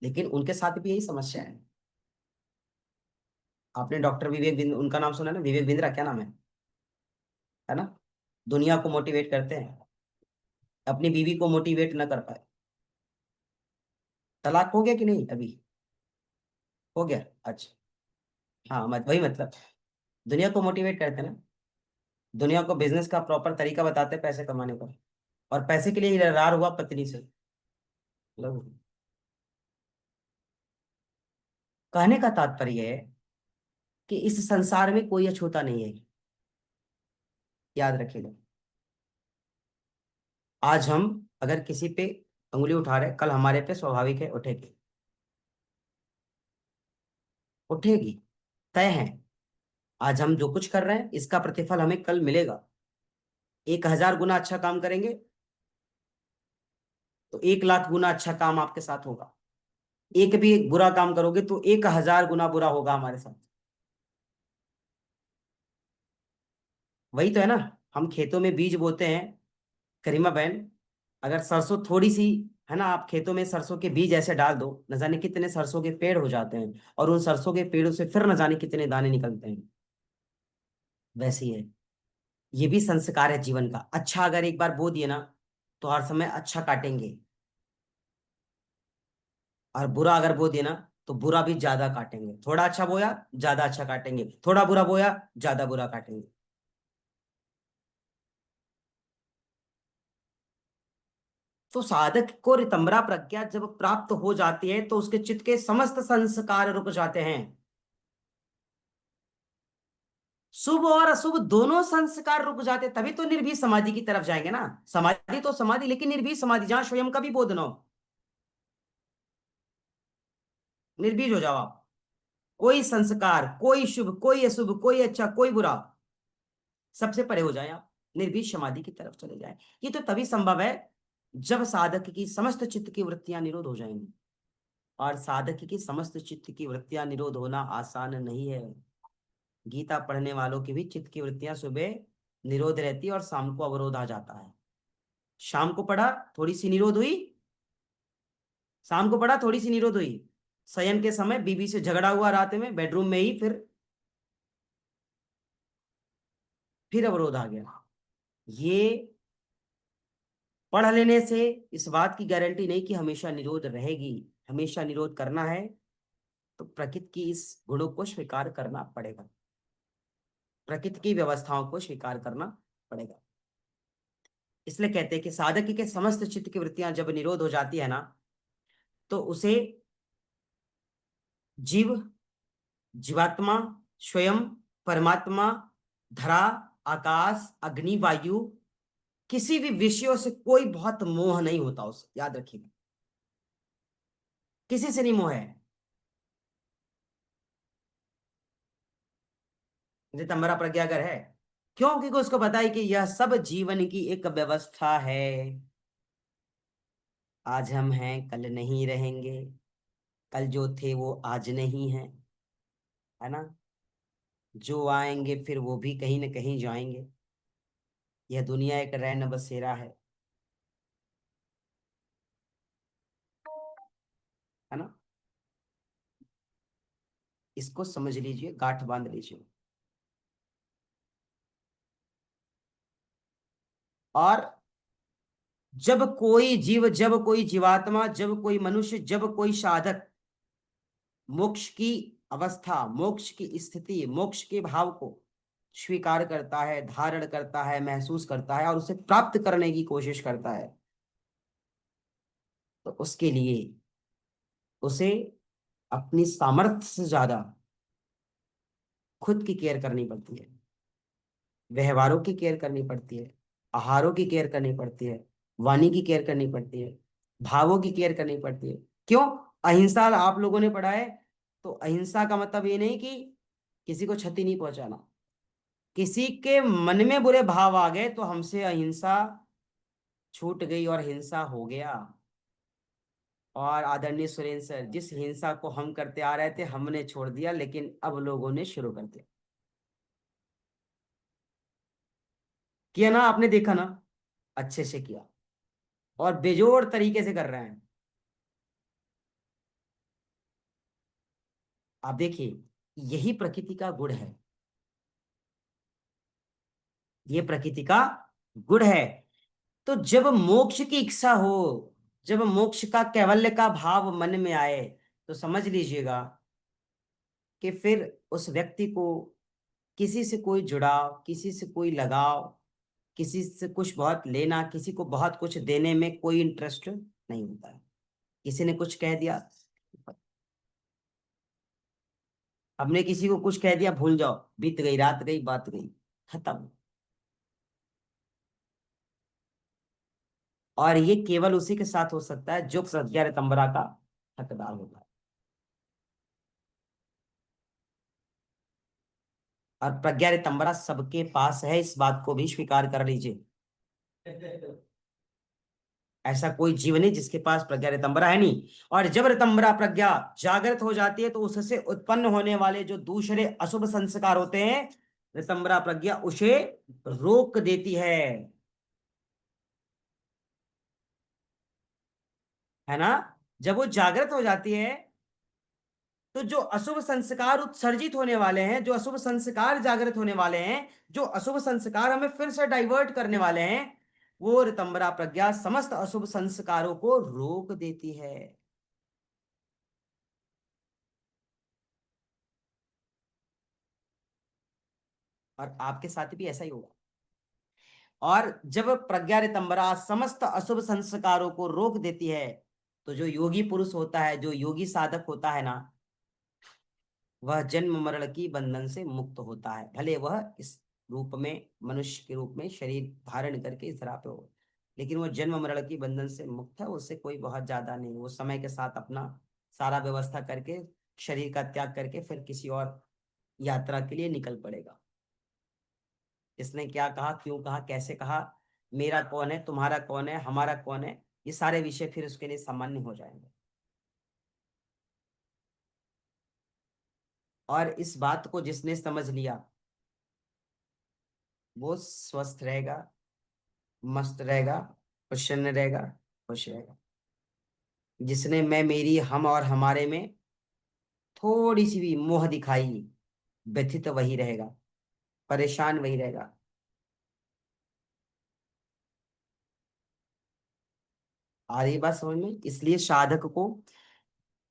लेकिन उनके साथ भी यही समस्या है। आपने डॉक्टर विवेक बिंद्रा, उनका नाम सुना ना, विवेक बिंद्रा, क्या नाम है ना, दुनिया को मोटिवेट करते हैं, अपनी बीवी को मोटिवेट न कर पाए। तलाक हो गया कि नहीं अभी? हो गया। अच्छा, हाँ मत वही मतलब दुनिया को मोटिवेट करते हैं ना, दुनिया को बिजनेस का प्रॉपर तरीका बताते हैं पैसे कमाने का, और पैसे के लिए रार हुआ पत्नी से। लो, कहने का तात्पर्य है कि इस संसार में कोई अछूता नहीं है, याद रखिएगा। आज हम अगर किसी पे उंगली उठा रहे, कल हमारे पे स्वाभाविक है उठेगी, उठेगी, तय है। आज हम जो कुछ कर रहे हैं इसका प्रतिफल हमें कल मिलेगा। 1,000 गुना अच्छा काम करेंगे तो 1,00,000 गुना अच्छा काम आपके साथ होगा। एक भी एक बुरा काम करोगे तो 1,000 गुना बुरा होगा हमारे साथ। वही तो है ना, हम खेतों में बीज बोते हैं, करीमा बहन। अगर सरसों थोड़ी सी है ना, आप खेतों में सरसों के बीज ऐसे डाल दो, न जाने कितने सरसों के पेड़ हो जाते हैं, और उन सरसों के पेड़ों से फिर न जाने कितने दाने निकलते हैं। वैसे ही है, ये भी संस्कार है जीवन का। अच्छा अगर एक बार बो दिए ना तो हर समय अच्छा काटेंगे, और बुरा अगर बो दिए ना तो बुरा भी ज्यादा काटेंगे। थोड़ा अच्छा बोया ज्यादा अच्छा काटेंगे, थोड़ा बुरा बोया ज्यादा बुरा काटेंगे। तो साधक को रितंबरा प्रज्ञा जब प्राप्त हो जाती है तो उसके चित्त के समस्त संस्कार रुक जाते हैं। शुभ और अशुभ दोनों संस्कार रुक जाते, तभी तो निर्भीक समाधि की तरफ जाएंगे ना। समाधि तो समाधि, लेकिन निर्भीक समाधि जहां स्वयं का भी बोध ना हो। निर्भीक हो जाओ आप, कोई संस्कार, कोई शुभ, कोई अशुभ, कोई अच्छा, कोई बुरा, सबसे परे हो जाए आप, निर्भीक समाधि की तरफ चले जाए। ये तो तभी संभव है जब साधक की समस्त चित्त की वृत्तियां निरोध हो जाएंगी। और साधक की समस्त चित्त की वृत्तियां निरोध होना आसान नहीं है। गीता पढ़ने वालों की भी चित्त की वृत्तियां सुबह निरोध रहती है और शाम को अवरोध आ जाता है। शाम को पढ़ा, थोड़ी सी निरोध हुई, शाम को पढ़ा थोड़ी सी निरोध हुई, शयन के समय बीवी से झगड़ा हुआ रात में बेडरूम में ही, फिर अवरोध आ गया। ये पढ़ लेने से इस बात की गारंटी नहीं कि हमेशा निरोध रहेगी। हमेशा निरोध करना है तो प्रकृति की इस गुणों को स्वीकार करना पड़ेगा, प्रकृति की व्यवस्थाओं को स्वीकार करना पड़ेगा। इसलिए कहते हैं कि साधक के समस्त चित्त की वृत्तियां जब निरोध हो जाती है ना, तो उसे जीव, जीवात्मा, स्वयं, परमात्मा, धरा, आकाश, अग्नि, वायु, किसी भी विषयों से कोई बहुत मोह नहीं होता उसे, याद रखिएगा। किसी से नहीं मोह है। रितंबरा प्रज्ञागर है, क्यों? क्योंकि उसको पता है कि यह सब जीवन की एक व्यवस्था है। आज हम हैं कल नहीं रहेंगे, कल जो थे वो आज नहीं है, है ना। जो आएंगे फिर वो भी कहीं ना कहीं जाएंगे। यह दुनिया एक रैन बसेरा है ना। इसको समझ लीजिए, गांठ बांध लीजिए। और जब कोई जीव, जब कोई जीवात्मा, जब कोई मनुष्य, जब कोई साधक मोक्ष की अवस्था, मोक्ष की स्थिति, मोक्ष के भाव को स्वीकार करता है, धारण करता है, महसूस करता है और उसे प्राप्त करने की कोशिश करता है, तो उसके लिए उसे अपनी सामर्थ्य से ज्यादा खुद की केयर करनी पड़ती है। व्यवहारों की केयर करनी पड़ती है, आहारों की केयर करनी पड़ती है, वाणी की केयर करनी पड़ती है, भावों की केयर करनी पड़ती है। क्यों? अहिंसा आप लोगों ने पढ़ा है, तो अहिंसा का मतलब ये नहीं कि किसी को क्षति नहीं पहुंचाना। किसी के मन में बुरे भाव आ गए तो हमसे अहिंसा छूट गई और हिंसा हो गया। और आदरणीय सुरेंद्र सर, जिस हिंसा को हम करते आ रहे थे हमने छोड़ दिया, लेकिन अब लोगों ने शुरू कर दिया। किया ना, आपने देखा ना, अच्छे से किया और बेजोड़ तरीके से कर रहे हैं। आप देखिए, यही प्रकृति का गुण है, ये प्रकृति का गुण है। तो जब मोक्ष की इच्छा हो, जब मोक्ष का कैवल्य का भाव मन में आए, तो समझ लीजिएगा कि फिर उस व्यक्ति को किसी से कोई जुड़ाव, किसी से कोई लगाव, किसी से कुछ बहुत लेना, किसी को बहुत कुछ देने में कोई इंटरेस्ट नहीं होता है। किसी ने कुछ कह दिया, हमने किसी को कुछ कह दिया, भूल जाओ, बीत गई रात, गई बात, गई, खत्म। और ये केवल उसी के साथ हो सकता है जो प्रज्ञा ऋतंबरा का हकदार होता है। और प्रज्ञा ऋतंबरा सबके पास है, इस बात को भी स्वीकार कर लीजिए। ऐसा कोई जीव नहीं जिसके पास प्रज्ञा ऋतंबरा है नहीं। और जब ऋतंबरा प्रज्ञा जागृत हो जाती है तो उससे उत्पन्न होने वाले जो दूसरे अशुभ संस्कार होते हैं, ऋतंबरा प्रज्ञा उसे रोक देती है ना। जब वो जागृत हो जाती है तो जो अशुभ संस्कार उत्सर्जित होने वाले हैं, जो अशुभ संस्कार जागृत होने वाले हैं, जो अशुभ संस्कार हमें फिर से डाइवर्ट करने वाले हैं, वो ऋतंबरा प्रज्ञा समस्त अशुभ संस्कारों को रोक देती है। और आपके साथ भी ऐसा ही होगा। और जब प्रज्ञा ऋतंबरा समस्त अशुभ संस्कारों को रोक देती है तो जो योगी पुरुष होता है, जो योगी साधक होता है ना, वह जन्म मरण की बंधन से मुक्त होता है। भले वह इस रूप में, मनुष्य के रूप में शरीर धारण करके इस धरा पे हो, लेकिन वो जन्म मरण की बंधन से मुक्त है। उससे कोई बहुत ज्यादा नहीं, वो समय के साथ अपना सारा व्यवस्था करके शरीर का त्याग करके फिर किसी और यात्रा के लिए निकल पड़ेगा। इसने क्या कहा, क्यों कहा, कैसे कहा, मेरा कौन है, तुम्हारा कौन है, हमारा कौन है, ये सारे विषय फिर उसके लिए सामान्य हो जाएंगे। और इस बात को जिसने समझ लिया वो स्वस्थ रहेगा, मस्त रहेगा, प्रसन्न रहेगा, खुश रहेगा। जिसने मैं, मेरी, हम और हमारे में थोड़ी सी भी मोह दिखाई, व्यथित वही रहेगा, परेशान वही रहेगा। आ रही बात समझ में? इसलिए साधक को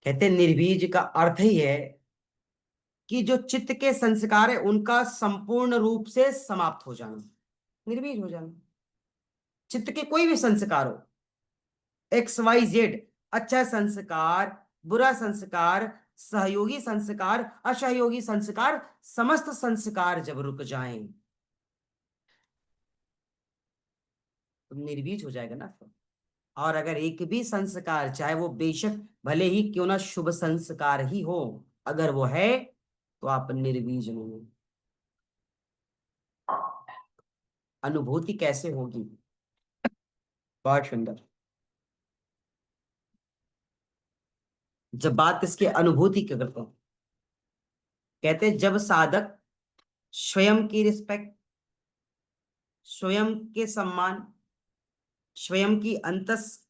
कहते हैं, निर्बीज का अर्थ ही है कि जो चित्त के संस्कार है उनका संपूर्ण रूप से समाप्त हो जाना, निर्बीज हो जाना। चित्त के कोई भी संस्कार हो, एक्स वाई जेड, अच्छा संस्कार, बुरा संस्कार, सहयोगी संस्कार, असहयोगी संस्कार, समस्त संस्कार जब रुक जाएं तो निर्बीज हो जाएगा ना फिर। और अगर एक भी संस्कार, चाहे वो बेशक भले ही क्यों ना शुभ संस्कार ही हो, अगर वो है तो आप निर्बीज नहीं हो। अनुभूति कैसे होगी? बहुत सुंदर। जब बात इसके अनुभूति की करते हैं, कहते हैं जब साधक स्वयं की रिस्पेक्ट, स्वयं के सम्मान, स्वयं की अंतस,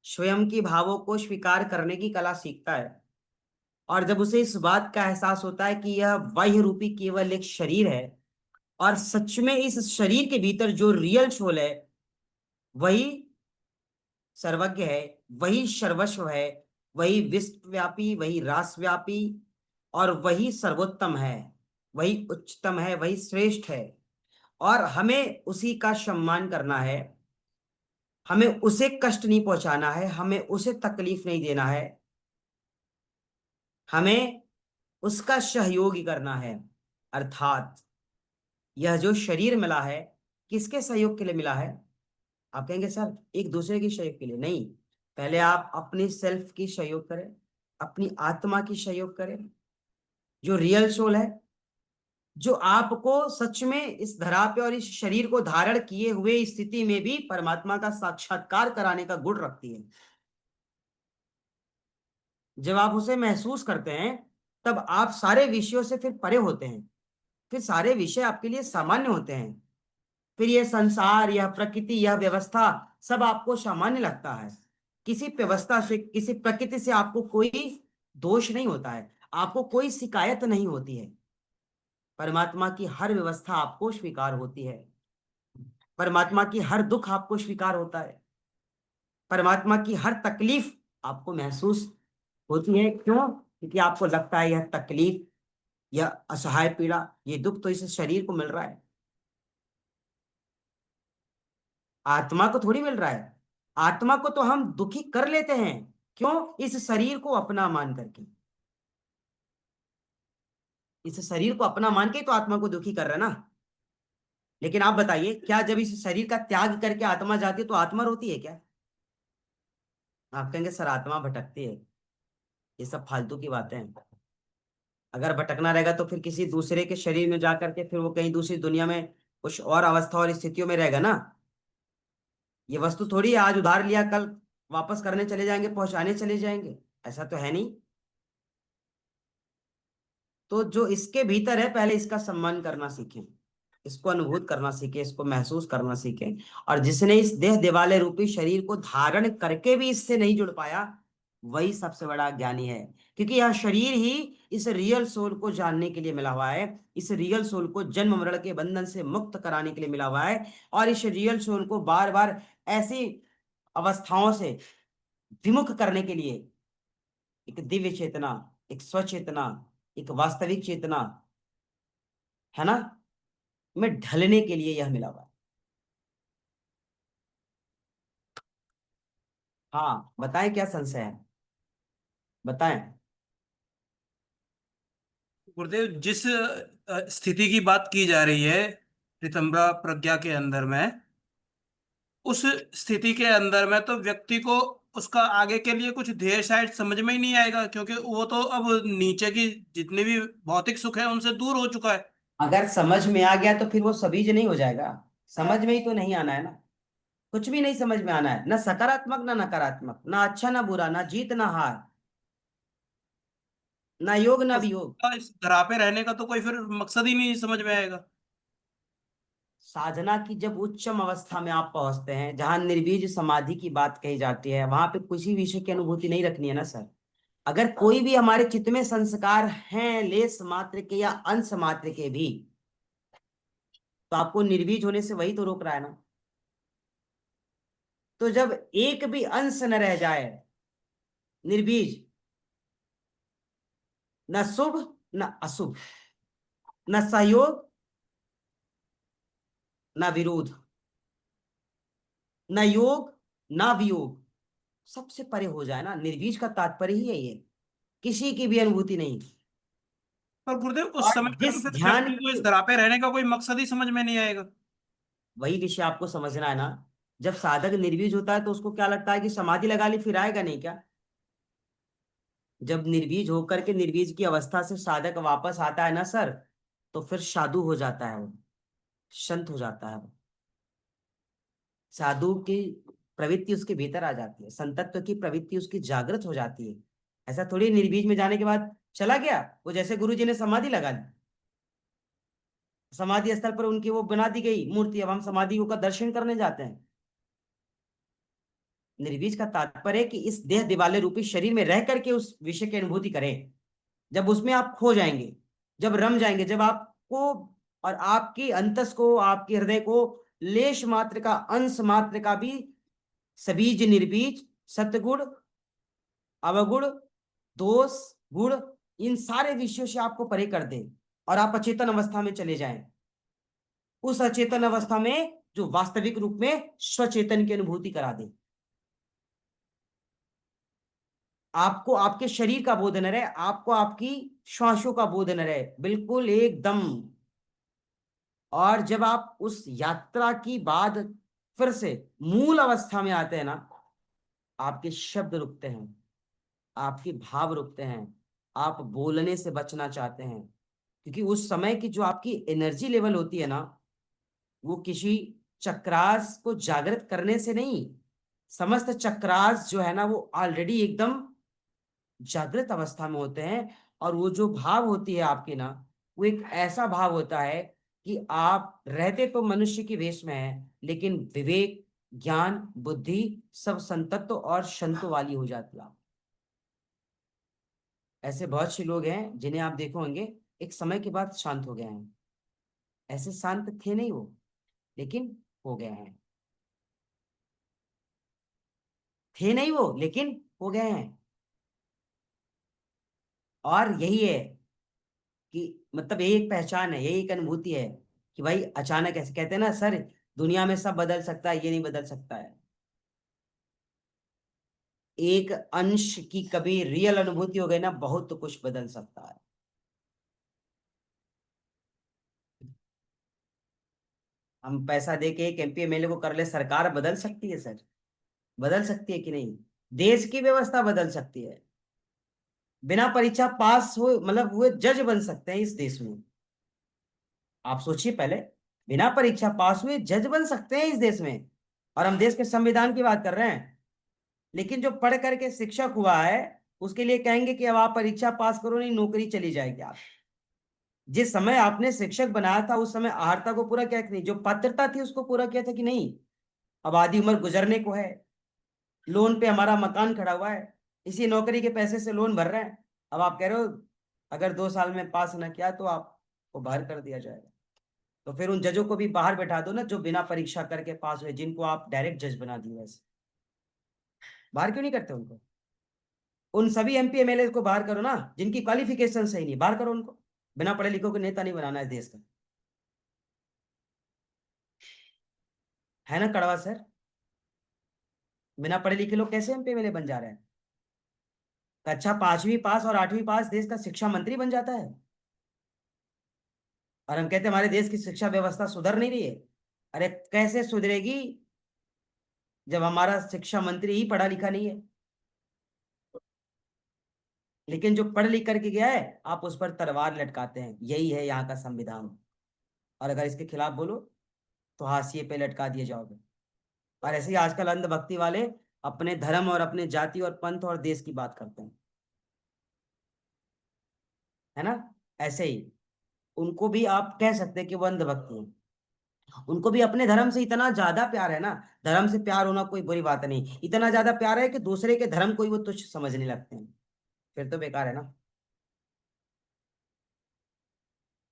स्वयं की भावों को स्वीकार करने की कला सीखता है, और जब उसे इस बात का एहसास होता है कि यह बाह्य रूपी केवल एक शरीर है, और सच में इस शरीर के भीतर जो रियल सोल है वही सर्वज्ञ है, वही सर्वस्व है, वही विश्वव्यापी, वही रासव्यापी, और वही सर्वोत्तम है, वही उच्चतम है, वही श्रेष्ठ है। और हमें उसी का सम्मान करना है, हमें उसे कष्ट नहीं पहुंचाना है, हमें उसे तकलीफ नहीं देना है, हमें उसका सहयोग करना है। अर्थात यह जो शरीर मिला है, किसके सहयोग के लिए मिला है? आप कहेंगे सर एक दूसरे की सहयोग के लिए नहीं, पहले आप अपनी सेल्फ की सहयोग करें, अपनी आत्मा की सहयोग करें, जो रियल सोल है, जो आपको सच में इस धरा पे और इस शरीर को धारण किए हुए स्थिति में भी परमात्मा का साक्षात्कार कराने का गुण रखती है। जब आप उसे महसूस करते हैं तब आप सारे विषयों से फिर परे होते हैं, फिर सारे विषय आपके लिए सामान्य होते हैं, फिर यह संसार, यह प्रकृति, यह व्यवस्था सब आपको सामान्य लगता है। किसी व्यवस्था से, किसी प्रकृति से आपको कोई दोष नहीं होता है, आपको कोई शिकायत नहीं होती है। परमात्मा की हर व्यवस्था आपको स्वीकार होती है, परमात्मा की हर दुख आपको स्वीकार होता है, परमात्मा की हर तकलीफ आपको महसूस होती है। क्यों? क्योंकि आपको लगता है यह तकलीफ या असहाय पीड़ा, ये दुख तो इस शरीर को मिल रहा है, आत्मा को थोड़ी मिल रहा है। आत्मा को तो हम दुखी कर लेते हैं, क्यों? इस शरीर को अपना मान करके, इस शरीर को अपना मान के तो आत्मा को दुखी कर रहा है ना। लेकिन आप बताइए, क्या जब इस शरीर का त्याग करके आत्मा जाती है तो आत्मा रोती है क्या? आप कहेंगे सर आत्मा भटकती है, ये सब फालतू की बातें हैं। अगर भटकना रहेगा तो फिर किसी दूसरे के शरीर में जा करके फिर वो कहीं दूसरी दुनिया में कुछ और अवस्था और स्थितियों में रहेगा ना। ये वस्तु थोड़ी है, आज उधार लिया कल वापस करने चले जाएंगे, पहुंचाने चले जाएंगे, ऐसा तो है नहीं। तो जो इसके भीतर है पहले इसका सम्मान करना सीखें, इसको अनुभूत करना सीखें, इसको महसूस करना सीखें। और जिसने इस देह दिवाले रूपी शरीर को धारण करके भी इससे नहीं जुड़ पाया, वही सबसे बड़ा ज्ञानी है। क्योंकि यह शरीर ही इस रियल सोल को जानने के लिए मिला हुआ है, इस रियल सोल को जन्म मरण के बंधन से मुक्त कराने के लिए मिला हुआ है, और इस रियल सोल को बार बार ऐसी अवस्थाओं से विमुख करने के लिए एक दिव्य चेतना, एक स्वचेतना, एक वास्तविक चेतना, है ना, में ढलने के लिए यह मिला हुआ है। हाँ बताएं, क्या संशय है, बताएं। गुरुदेव, जिस स्थिति की बात की जा रही है ऋतंभरा प्रज्ञा के अंदर में, उस स्थिति के अंदर में तो व्यक्ति को उसका आगे के लिए कुछ ध्येय शायद समझ में ही नहीं आएगा, क्योंकि वो तो अब नीचे की जितने भी भौतिक सुख है उनसे दूर हो चुका है। अगर समझ में आ गया तो फिर वो सबीज नहीं हो जाएगा। समझ में ही तो नहीं आना है ना, कुछ भी नहीं समझ में आना है, ना सकारात्मक ना नकारात्मक, ना अच्छा ना बुरा, ना जीत ना हार, ना योग ना तो वियोग। इस धरा पे रहने का तो कोई फिर मकसद ही नहीं समझ में आएगा। साधना की जब उच्चम अवस्था में आप पहुंचते हैं, जहां निर्बीज समाधि की बात कही जाती है, वहां पे किसी विषय की अनुभूति नहीं रखनी है ना सर। अगर कोई भी हमारे चित्त में संस्कार हैं लेस मात्र के या अंश मात्र के भी, तो आपको निर्बीज होने से वही तो रोक रहा है ना। तो जब एक भी अंश न रह जाए निर्बीज, न शुभ न अशुभ, न सहयोग न विरोध, न योग न वियोग, सबसे परे हो जाए ना, निर्बीज का तात्पर्य ही यही है, किसी की भी अनुभूति नहीं। पर गुरुदेव, उस और समय पे तो जिस फिर ध्यान व्यक्ति को की, इस धरा पे रहने का कोई मकसद ही समझ में नहीं आएगा। वही विषय आपको समझना है ना। जब साधक निर्बीज होता है तो उसको क्या लगता है कि समाधि लगा ली फिर आएगा नहीं क्या? जब निर्बीज होकर के निर्बीज की अवस्था से साधक वापस आता है ना सर, तो फिर साधु हो जाता है वो, संत हो जाता है वो। साधु की प्रवृत्ति उसके भीतर आ जाती है, संतत्व की प्रवृत्ति उसकी जागृत हो जाती है। ऐसा थोड़ी निर्बीज में जाने के बाद चला गया वो, जैसे गुरु जी ने समाधि लगा ली, समाधि स्थल पर उनकी वो बना दी गई मूर्ति, अब हम समाधियों का दर्शन करने जाते हैं। निर्बीज का तात्पर्य है कि इस देह दिवाले रूपी शरीर में रह करके उस विषय की अनुभूति करें। जब उसमें आप खो जाएंगे, जब रम जाएंगे, जब आपको और आपकी अंतस को, आपके हृदय को लेश मात्र का, अंश मात्र का भी सबीज निर्बीज सतगुण अवगुण दोष गुण, इन सारे विषयों से आपको परे कर दे और आप अचेतन अवस्था में चले जाएं, उस अचेतन अवस्था में जो वास्तविक रूप में स्वचेतन की अनुभूति करा दे। आपको आपके शरीर का बोध न रहे, आपको आपकी श्वासों का बोध न रहे, बिल्कुल एकदम। और जब आप उस यात्रा की बाद फिर से मूल अवस्था में आते हैं ना, आपके शब्द रुकते हैं, आपके भाव रुकते हैं, आप बोलने से बचना चाहते हैं। क्योंकि उस समय की जो आपकी एनर्जी लेवल होती है ना, वो किसी चक्रास को जागृत करने से नहीं, समस्त चक्रास जो है ना वो ऑलरेडी एकदम जागृत अवस्था में होते हैं। और वो जो भाव होती है आपकी ना, वो एक ऐसा भाव होता है कि आप रहते तो मनुष्य की वेश में है, लेकिन विवेक ज्ञान बुद्धि सब संतत्व और शंतु वाली हो जाती है आप। ऐसे बहुत से लोग हैं जिन्हें आप देखो होंगे एक समय के बाद शांत हो गए हैं, ऐसे शांत थे नहीं वो, लेकिन हो गए हैं। थे नहीं वो, लेकिन हो गए हैं। और यही है कि मतलब यही एक पहचान है, यही एक अनुभूति है कि भाई अचानक ऐसे कहते हैं ना सर, दुनिया में सब बदल सकता है, ये नहीं बदल सकता है। एक अंश की कभी रियल अनुभूति हो गई ना, बहुत कुछ बदल सकता है। हम पैसा दे के एक एमपी एमएलए को कर ले, सरकार बदल सकती है सर? बदल सकती है कि नहीं? देश की व्यवस्था बदल सकती है। बिना परीक्षा पास हुए मतलब हुए जज बन सकते हैं इस देश में। आप सोचिए पहले, बिना परीक्षा पास हुए जज बन सकते हैं इस देश में, और हम देश के संविधान की बात कर रहे हैं। लेकिन जो पढ़ करके शिक्षक हुआ है, उसके लिए कहेंगे कि अब आप परीक्षा पास करो, नहीं नौकरी चली जाएगी आप। जिस समय आपने शिक्षक बनाया था उस समय आहारता को पूरा किया कि नहीं? जो पात्रता थी उसको पूरा किया था कि नहीं? अब आधी उम्र गुजरने को है, लोन पे हमारा मकान खड़ा हुआ है, इसी नौकरी के पैसे से लोन भर रहे हैं। अब आप कह रहे हो अगर 2 साल में पास ना किया तो आपको बाहर कर दिया जाएगा। तो फिर उन जजों को भी बाहर बैठा दो ना, जो बिना परीक्षा करके पास हुए, जिनको आप डायरेक्ट जज बना दिए। वैसे बाहर क्यों नहीं करते उनको? उन सभी एमपी एमएलए को बाहर करो ना, जिनकी क्वालिफिकेशन सही नहीं, बाहर करो उनको। बिना पढ़े लिखों को नेता नहीं बनाना है देश का। है ना कड़वा सर? बिना पढ़े लिखे लोग कैसे एमपी एमएलए बन जा रहे हैं? कक्षा 5वीं पास और 8वीं पास देश का शिक्षा मंत्री बन जाता है, और हम कहते हैं हमारे देश की शिक्षा व्यवस्था सुधर नहीं रही है। अरे कैसे सुधरेगी जब हमारा शिक्षा मंत्री ही पढ़ा लिखा नहीं है? लेकिन जो पढ़ लिख करके गया है, आप उस पर तलवार लटकाते हैं। यही है यहाँ का संविधान। और अगर इसके खिलाफ बोलो तो हाशिए पे लटका दिए जाओगे। और ऐसे ही आजकल अंधभक्ति वाले अपने धर्म और अपने जाति और पंथ और देश की बात करते हैं, है ना? ऐसे ही उनको भी आप कह सकते हैं कि वो अंधभक्ति है। उनको भी अपने धर्म से इतना ज्यादा प्यार है ना, धर्म से प्यार होना कोई बुरी बात नहीं, इतना ज्यादा प्यार है कि दूसरे के धर्म को ही वो तुच्छ समझने लगते हैं। फिर तो बेकार है ना।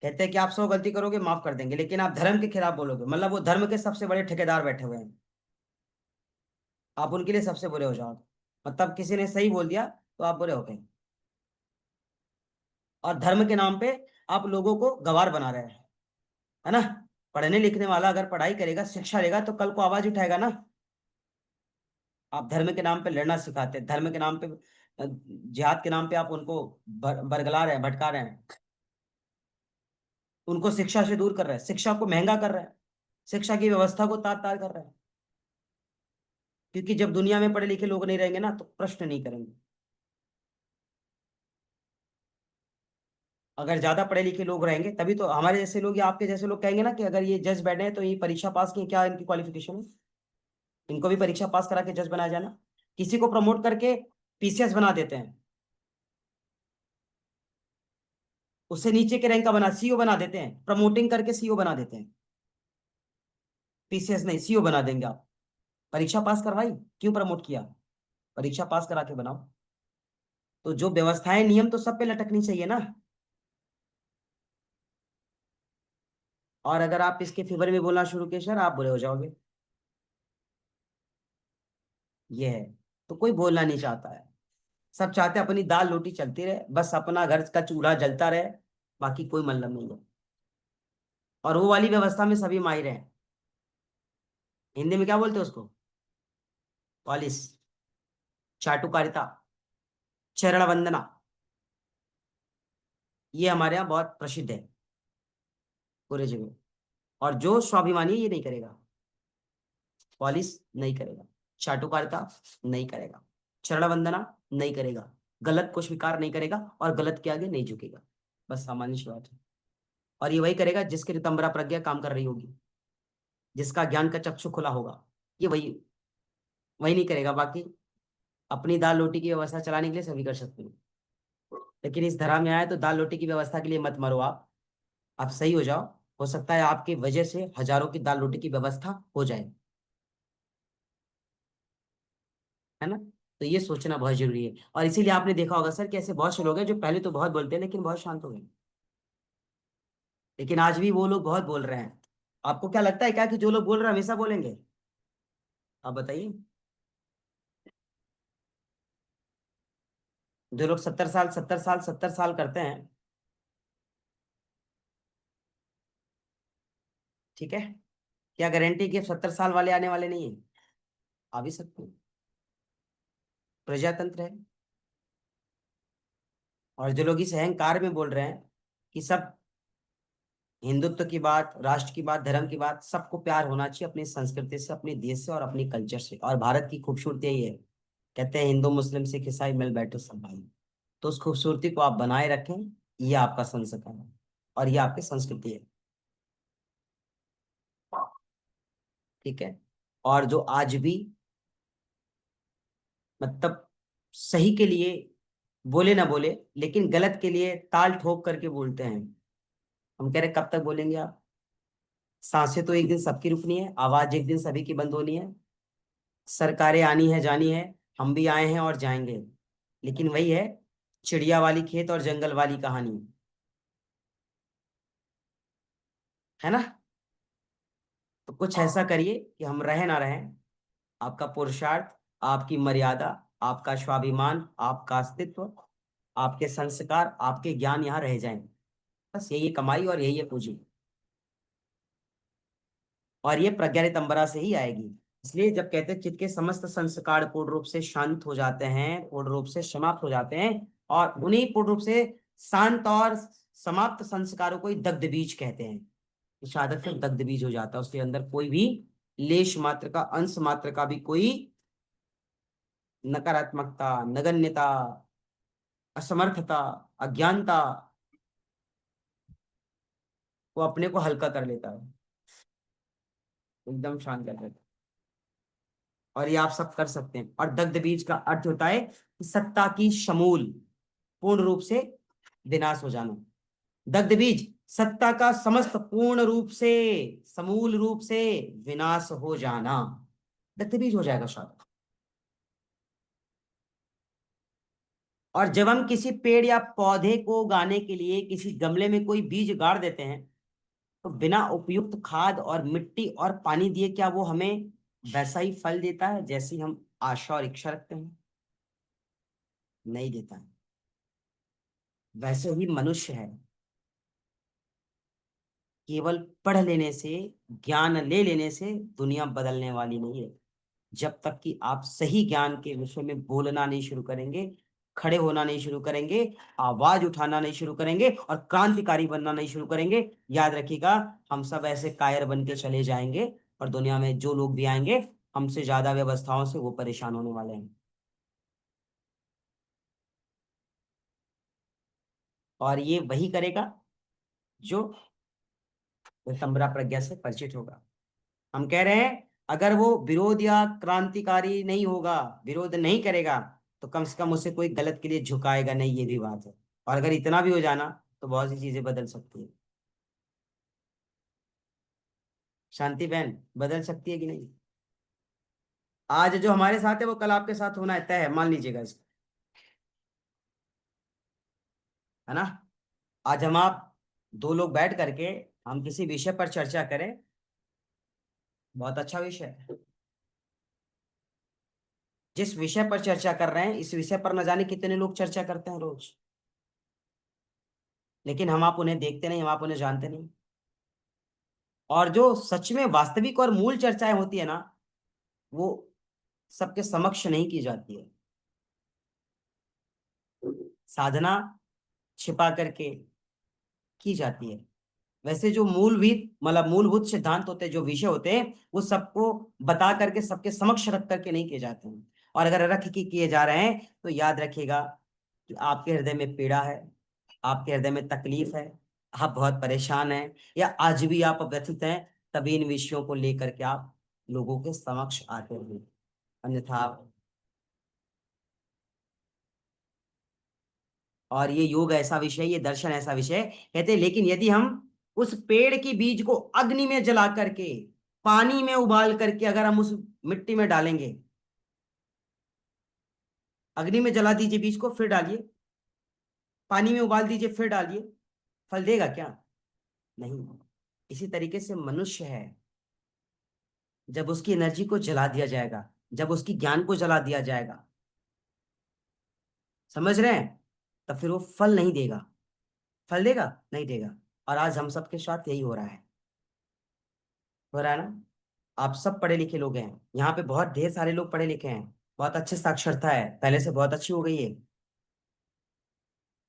कहते हैं कि आप 100 गलती करोगे माफ कर देंगे, लेकिन आप धर्म के खिलाफ बोलोगे, मतलब वो धर्म के सबसे बड़े ठेकेदार बैठे हुए हैं, आप उनके लिए सबसे बुरे हो जाओगे। मतलब किसी ने सही बोल दिया तो आप बुरे हो गए। और धर्म के नाम पे आप लोगों को गवार बना रहे हैं, है ना? पढ़ने लिखने वाला अगर पढ़ाई करेगा, शिक्षा लेगा, तो कल को आवाज उठाएगा ना। आप धर्म के नाम पे लड़ना सिखाते हैं, धर्म के नाम पे जिहाद के नाम पे आप उनको बरगला रहे हैं, भटका रहे हैं। उनको शिक्षा से दूर कर रहे हैं, शिक्षा को महंगा कर रहे हैं, शिक्षा की व्यवस्था को तार तार कर रहे हैं। क्योंकि जब दुनिया में पढ़े लिखे लोग नहीं रहेंगे ना, तो प्रश्न नहीं करेंगे। अगर ज्यादा पढ़े लिखे लोग रहेंगे तभी तो हमारे जैसे लोग या आपके जैसे लोग कहेंगे ना कि अगर ये जज बैठे हैं तो ये परीक्षा पास की, क्या इनकी क्वालिफिकेशन है? इनको भी परीक्षा पास करा के जज बनाया जाना। किसी को प्रमोट करके पीसीएस बना देते हैं, उससे नीचे के रैंक का बना सीईओ बना देते हैं, प्रमोटिंग करके सीईओ बना देते हैं। पीसीएस नहीं, सीईओ बना देंगे आप। परीक्षा पास करवाई, क्यों प्रमोट किया? परीक्षा पास करा के बनाओ। तो जो व्यवस्थाएं नियम तो सब पे लटकनी चाहिए ना। और अगर आप इसके फेवर में बोलना शुरू किए सर, आप बुरे हो जाओगे। ये है। तो कोई बोलना नहीं चाहता है, सब चाहते हैं अपनी दाल रोटी चलती रहे, बस अपना घर का चूल्हा जलता रहे, बाकी कोई मतलब नहीं है। और वो वाली व्यवस्था में सभी माहिर हैं। हिंदी में क्या बोलते हैं उसको? पॉलिस, चाटुकारिता, चरण वंदना, ये हमारे यहाँ बहुत प्रसिद्ध है पूरे जगह। और जो स्वाभिमानी है, ये नहीं करेगा। पॉलिस नहीं करेगा, चाटुकारिता नहीं करेगा, चरण वंदना नहीं करेगा, गलत को स्वीकार नहीं करेगा और गलत के आगे नहीं झुकेगा। बस सामान्य सी बात है। और ये वही करेगा जिसकी रितंबरा प्रज्ञा काम कर रही होगी, जिसका ज्ञान का चक्षु खुला होगा। ये वही वही नहीं करेगा। बाकी अपनी दाल रोटी की व्यवस्था चलाने के लिए सभी कर सकते हैं। लेकिन इस धरा में आए तो दाल रोटी की व्यवस्था के लिए मत मरो आप सही हो जाओ। हो सकता है आपकी वजह से हजारों की दाल रोटी की व्यवस्था हो जाए, है ना? तो ये सोचना बहुत जरूरी है। और इसीलिए आपने देखा होगा सर कि ऐसे बहुत से लोग हैं जो पहले तो बहुत बोलते हैं लेकिन बहुत शांत हो गए, लेकिन आज भी वो लोग बहुत बोल रहे हैं। आपको क्या लगता है क्या कि जो लोग बोल रहे हैं हमेशा बोलेंगे? आप बताइए। जो लोग 70 साल 70 साल 70 साल करते हैं, ठीक है, क्या गारंटी कि 70 साल वाले आने वाले नहीं है? आ भी सकते हैं, प्रजातंत्र है। और जो लोग इस अहंकार में बोल रहे हैं कि सब हिंदुत्व की बात, राष्ट्र की बात, धर्म की बात, सबको प्यार होना चाहिए अपनी संस्कृति से, अपने देश से और अपनी कल्चर से। और भारत की खूबसूरती यही है, कहते हैं हिंदू मुस्लिम सिख ईसाई मिल बैठो सब भाई। तो उस खूबसूरती को आप बनाए रखें, ये आपका संस्कार है और ये आपकी संस्कृति है। ठीक है। और जो आज भी मतलब सही के लिए बोले ना बोले, लेकिन गलत के लिए ताल ठोक करके बोलते हैं, हम कह रहे कब तक बोलेंगे आप? सांसें तो एक दिन सबकी रुकनी है, आवाज एक दिन सभी की बंद होनी है, सरकारें आनी है जानी है, हम भी आए हैं और जाएंगे। लेकिन वही है, चिड़िया वाली खेत और जंगल वाली कहानी, है ना? तो कुछ ऐसा करिए कि हम रहे ना रहें, आपका पुरुषार्थ, आपकी मर्यादा, आपका स्वाभिमान, आपका अस्तित्व, आपके संस्कार, आपके ज्ञान यहाँ रह जाएं। बस यही है कमाई और यही है पूंजी। और ये प्रज्ञा रितंबरा से ही आएगी। इसलिए जब कहते हैं चित्त के समस्त संस्कार पूर्ण रूप से शांत हो जाते हैं, पूर्ण रूप से समाप्त हो जाते हैं, और उन्हीं पूर्ण रूप से शांत और समाप्त संस्कारों को ही दग्ध बीज कहते हैं। शहादत से दग्ध बीज हो जाता है, उसके अंदर कोई भी लेश मात्र का, अंश मात्र का भी कोई नकारात्मकता, नगण्यता, असमर्थता, अज्ञानता, वो अपने को हल्का कर लेता है, एकदम शांत कर देता है। और ये आप सब कर सकते हैं। और दग्ध बीज का अर्थ होता है कि सत्ता की समूल पूर्ण रूप से विनाश हो जाना। दग्ध बीज सत्ता का समस्त पूर्ण रूप से, समूल रूप से विनाश हो जाना, दग्ध बीज हो जाएगा शायद। और जब हम किसी पेड़ या पौधे को उगाने के लिए किसी गमले में कोई बीज गाड़ देते हैं, तो बिना उपयुक्त खाद और मिट्टी और पानी दिए क्या वो हमें वैसा ही फल देता है जैसी हम आशा और इच्छा रखते हैं? नहीं देता है। वैसे ही मनुष्य है, केवल पढ़ लेने से, ज्ञान ले लेने से दुनिया बदलने वाली नहीं है। जब तक कि आप सही ज्ञान के विषय में बोलना नहीं शुरू करेंगे, खड़े होना नहीं शुरू करेंगे, आवाज उठाना नहीं शुरू करेंगे और क्रांतिकारी बनना नहीं शुरू करेंगे, याद रखिएगा हम सब ऐसे कायर बन के चले जाएंगे। और दुनिया में जो लोग भी आएंगे, हमसे ज्यादा व्यवस्थाओं से वो परेशान होने वाले हैं। और ये वही करेगा जो वितंबरा प्रज्ञा से परिचित होगा। हम कह रहे हैं अगर वो विरोध या क्रांतिकारी नहीं होगा, विरोध नहीं करेगा, तो कम से कम उसे कोई गलत के लिए झुकाएगा नहीं, ये भी बात है। और अगर इतना भी हो जाना तो बहुत सी चीजें बदल सकती है। शांति बहन बदल सकती है कि नहीं? आज जो हमारे साथ है वो कल आपके साथ होना है, तय है, मान लीजिएगा इसको, है ना? आज हम आप दो लोग बैठ करके हम किसी विषय पर चर्चा करें, बहुत अच्छा विषय है। जिस विषय पर चर्चा कर रहे हैं, इस विषय पर न जाने कितने लोग चर्चा करते हैं रोज, लेकिन हम आप उन्हें देखते नहीं, हम आप उन्हें जानते नहीं। और जो सच में वास्तविक और मूल चर्चाएं होती है ना, वो सबके समक्ष नहीं की जाती है। साधना छिपा करके की जाती है। वैसे जो मूलभूत मतलब मूलभूत सिद्धांत होते हैं, जो विषय होते हैं, वो सबको बता करके सबके समक्ष रख करके नहीं किए जाते हैं। और अगर रख के किए जा रहे हैं तो याद रखिएगा कि आपके हृदय में पीड़ा है, आपके हृदय में तकलीफ है, आप बहुत परेशान हैं, या आज भी आप व्यथित हैं, तभी इन विषयों को लेकर के आप लोगों के समक्ष आते हैं। अन्यथा और ये योग ऐसा विषय, ये दर्शन ऐसा विषय, कहते हैं लेकिन यदि हम उस पेड़ की बीज को अग्नि में जला करके, पानी में उबाल करके अगर हम उस मिट्टी में डालेंगे, अग्नि में जला दीजिए बीज को, फिर डालिए, पानी में उबाल दीजिए फिर डालिए, फल देगा क्या? नहीं। इसी तरीके से मनुष्य है, जब उसकी एनर्जी को जला दिया जाएगा, जब उसकी ज्ञान को जला दिया जाएगा, समझ रहे हैं, तब फिर वो फल नहीं देगा। फल देगा? नहीं देगा। और आज हम सबके साथ यही हो रहा है। हो रहा है ना? आप सब पढ़े लिखे लोग हैं, यहाँ पे बहुत ढेर सारे लोग पढ़े लिखे हैं, बहुत अच्छे साक्षरता है, पहले से बहुत अच्छी हो गई है।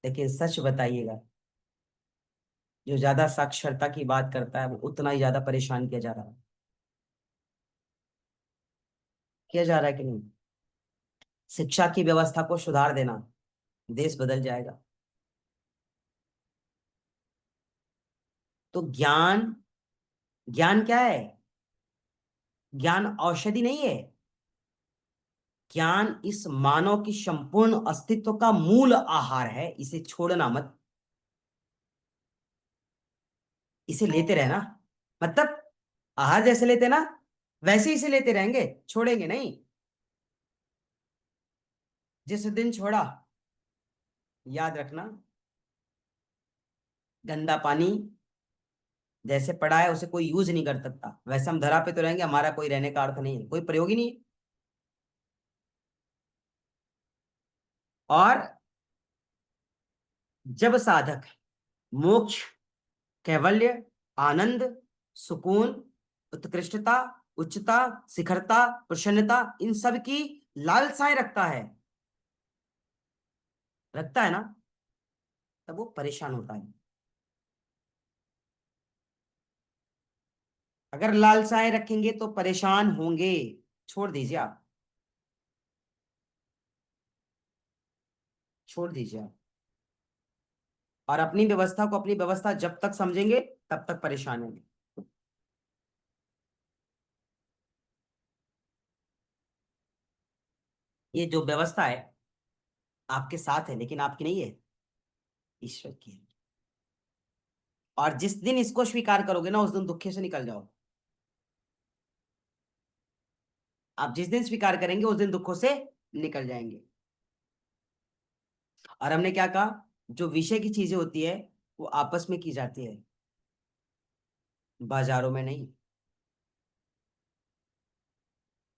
लेकिन सच बताइएगा, जो ज्यादा साक्षरता की बात करता है वो उतना ही ज्यादा परेशान किया जा रहा है। किया जा रहा है कि नहीं? शिक्षा की व्यवस्था को सुधार देना, देश बदल जाएगा। तो ज्ञान, ज्ञान क्या है? ज्ञान औषधि नहीं है। ज्ञान इस मानव की संपूर्ण अस्तित्व का मूल आहार है, इसे छोड़ना मत। इसे लेते रहना, मतलब आहार जैसे लेते ना, वैसे ही इसे लेते रहेंगे, छोड़ेंगे नहीं। जिस दिन छोड़ा, याद रखना, गंदा पानी जैसे पड़ा है उसे कोई यूज नहीं कर सकता, वैसे हम धरा पे तो रहेंगे, हमारा कोई रहने का अर्थ नहीं है, कोई प्रयोग ही नहीं है। और जब साधक मोक्ष, कैवल्य, आनंद, सुकून, उत्कृष्टता, उच्चता, शिखरता, प्रसन्नता, इन सब की लालसाएं रखता है ना, तब वो परेशान होता है। अगर लालसाएं रखेंगे तो परेशान होंगे। छोड़ दीजिए आप, छोड़ दीजिए आप। और अपनी व्यवस्था को अपनी व्यवस्था जब तक समझेंगे तब तक परेशान होंगे। ये जो व्यवस्था है आपके साथ है, लेकिन आपकी नहीं है, ईश्वर की है। और जिस दिन इसको स्वीकार करोगे ना, उस दिन दुखे से निकल जाओ। आप जिस दिन स्वीकार करेंगे उस दिन दुखों से निकल जाएंगे। और हमने क्या कहा, जो विषय की चीजें होती है वो आपस में की जाती है, बाजारों में नहीं,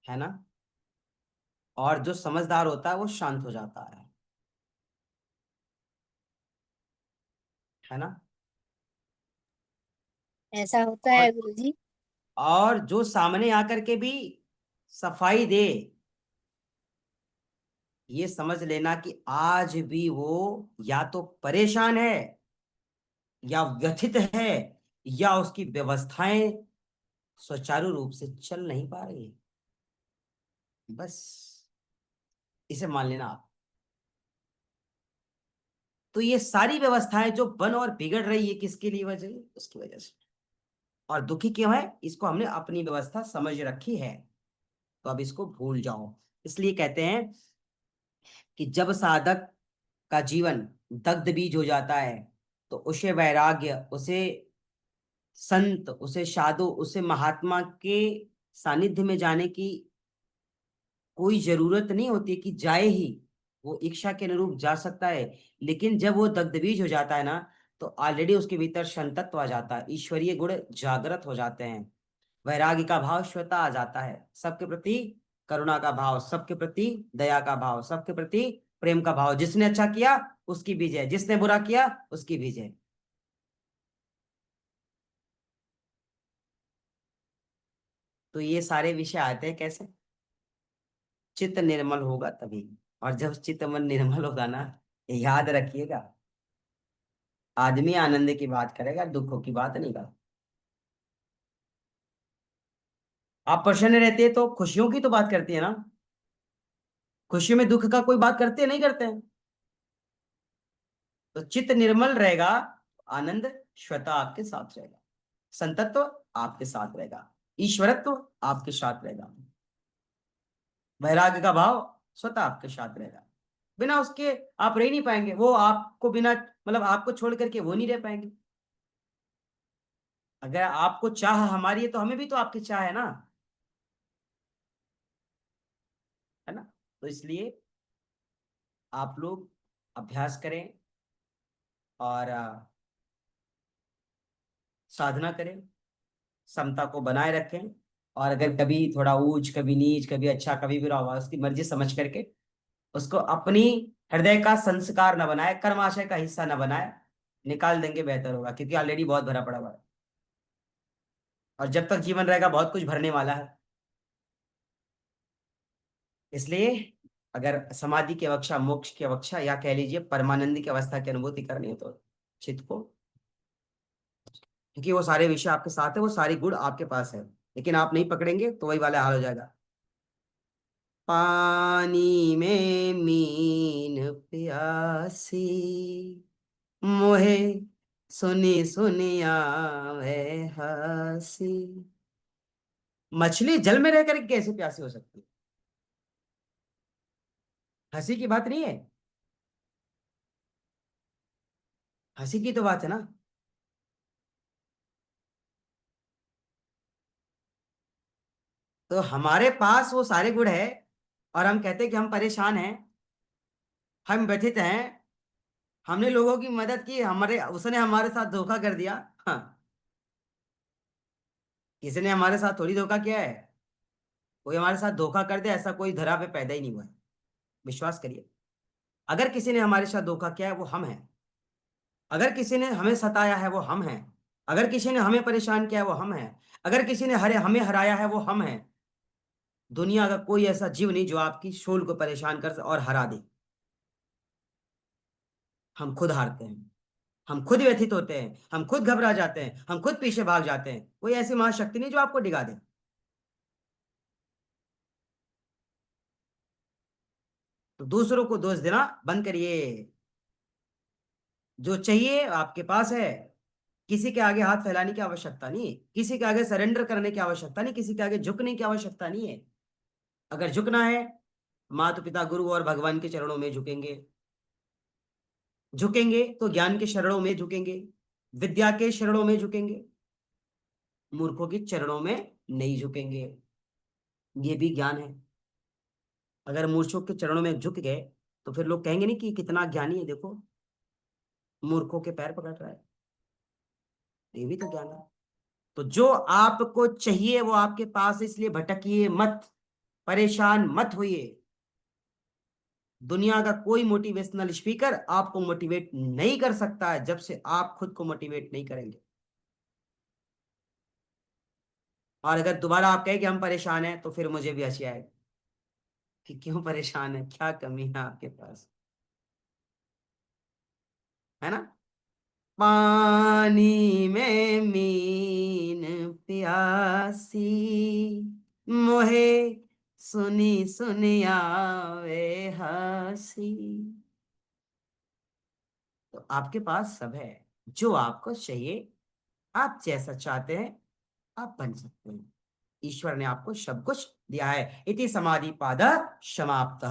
है ना? और जो समझदार होता है वो शांत हो जाता है ना? ऐसा होता और है गुरुजी। और जो सामने आकर के भी सफाई दे, ये समझ लेना कि आज भी वो या तो परेशान है, या व्यथित है, या उसकी व्यवस्थाएं सुचारू रूप से चल नहीं पा रही है। बस इसे मान लेना आप। तो ये सारी व्यवस्थाएं जो बन और बिगड़ रही है, किसके लिए वजह है? उसकी वजह से। और दुखी क्यों है? इसको हमने अपनी व्यवस्था समझ रखी है, तो अब इसको भूल जाओ। इसलिए कहते हैं कि जब साधक का जीवन दग्ध बीज हो जाता है, तो उसे वैराग्य, उसे संत, उसे साधु, उसे महात्मा के सानिध्य में जाने की कोई जरूरत नहीं होती कि जाए ही। वो इच्छा के अनुरूप जा सकता है, लेकिन जब वो दग्धबीज हो जाता है ना, तो ऑलरेडी उसके भीतर संतत्व आ जाता है, ईश्वरीय गुण जागृत हो जाते हैं, वैराग्य का भाव श्वेता आ जाता है, सबके प्रति करुणा का भाव, सबके प्रति दया का भाव, सबके प्रति प्रेम का भाव। जिसने अच्छा किया उसकी भी जय, जिसने बुरा किया उसकी भी जय। तो ये सारे विषय आते हैं कैसे? चित्त निर्मल होगा तभी। और जब चित्त मन निर्मल होगा ना, ये याद रखिएगा, आदमी आनंद की बात करेगा, दुखों की बात नहीं करेगा। आप प्रसन्न रहते हैं तो खुशियों की तो बात करती है ना, खुशी में दुख का कोई बात करते हैं नहीं करते हैं? तो चित्त निर्मल रहेगा, आनंद श्वेता आपके साथ रहेगा, संतत्व आपके साथ रहेगा, ईश्वरत्व आपके साथ रहेगा, वैराग्य का भाव स्वतः आपके साथ रहेगा। बिना उसके आप रह नहीं पाएंगे, वो आपको बिना, मतलब आपको छोड़ करके वो नहीं रह पाएंगे। अगर आपको चाह हमारी है तो हमें भी तो आपकी चाह है ना, है ना? तो इसलिए आप लोग अभ्यास करें और साधना करें, समता को बनाए रखें। और अगर कभी थोड़ा ऊंच, कभी नीच, कभी अच्छा, कभी बुरा हुआ, उसकी मर्जी समझ करके उसको अपनी हृदय का संस्कार न बनाए, कर्माशय का हिस्सा न बनाए, निकाल देंगे बेहतर होगा, क्योंकि ऑलरेडी बहुत भरा पड़ा हुआ है। और जब तक जीवन रहेगा बहुत कुछ भरने वाला है। इसलिए अगर समाधि की अवस्था, मोक्ष की अवस्था, या कह लीजिए परमानंद की अवस्था की अनुभूति करनी है तो चित्त को, क्योंकि वो सारे विषय आपके साथ है, वो सारी गुण आपके पास है, लेकिन आप नहीं पकड़ेंगे तो वही वाला हाल हो जाएगा। पानी में मीन प्यासी, मोहे सुनी सुनी आवे हंसी। मछली जल में रह कर कैसे प्यासी हो सकती है? हंसी की बात नहीं है, हंसी की तो बात है ना। तो हमारे पास वो सारे गुण है, और हम कहते हैं कि हम परेशान हैं, हम व्यथित हैं, हमने लोगों की मदद की, हमारे उसने हमारे साथ धोखा कर दिया। हाँ, किसी ने हमारे साथ थोड़ी धोखा किया है। कोई हमारे साथ धोखा कर दे ऐसा कोई धरा पे पैदा ही नहीं हुआ है, विश्वास करिए। अगर किसी ने हमारे साथ धोखा किया है वो हम हैं, अगर किसी ने हमें सताया है वो हम हैं, अगर किसी ने हमें परेशान किया है वो हम हैं, अगर किसी ने हमें हराया है वो हम हैं। दुनिया का कोई ऐसा जीव नहीं जो आपकी सोल को परेशान कर और हरा दे। हम खुद हारते हैं, हम खुद व्यथित होते हैं, हम खुद घबरा जाते हैं, हम खुद पीछे भाग जाते हैं। कोई ऐसी महाशक्ति नहीं जो आपको डिगा दे। तो दूसरों को दोष देना बंद करिए। जो चाहिए आपके पास है। किसी के आगे हाथ फैलाने की आवश्यकता नहीं है, किसी के आगे सरेंडर करने की आवश्यकता नहीं, किसी के आगे झुकने की आवश्यकता नहीं है। अगर झुकना है, माता पिता गुरु और भगवान के चरणों में झुकेंगे। झुकेंगे तो ज्ञान के शरणों में झुकेंगे, विद्या के शरणों में झुकेंगे, मूर्खों के चरणों में नहीं झुकेंगे। ये भी ज्ञान है। अगर मूर्खों के चरणों में झुक गए तो फिर लोग कहेंगे नहीं कि कितना ज्ञानी है, देखो मूर्खों के पैर पकड़ रहा है। ये भी तो ज्ञान है। तो जो आपको चाहिए वो आपके पास है, इसलिए भटकिए मत, परेशान मत होइए। दुनिया का कोई मोटिवेशनल स्पीकर आपको मोटिवेट नहीं कर सकता है जब से आप खुद को मोटिवेट नहीं करेंगे। और अगर दोबारा आप कहें कि हम परेशान हैं तो फिर मुझे भी हंसी आएगी कि क्यों परेशान है, क्या कमी है आपके पास, है ना। पानी में मीन प्यासी, मोहे सुनी सुनी आवे हंसी। तो आपके पास सब है जो आपको चाहिए। आप जैसा चाहते हैं आप बन सकते हैं। ईश्वर ने आपको सब कुछ दिया है। इति समाधि पाद समाप्त,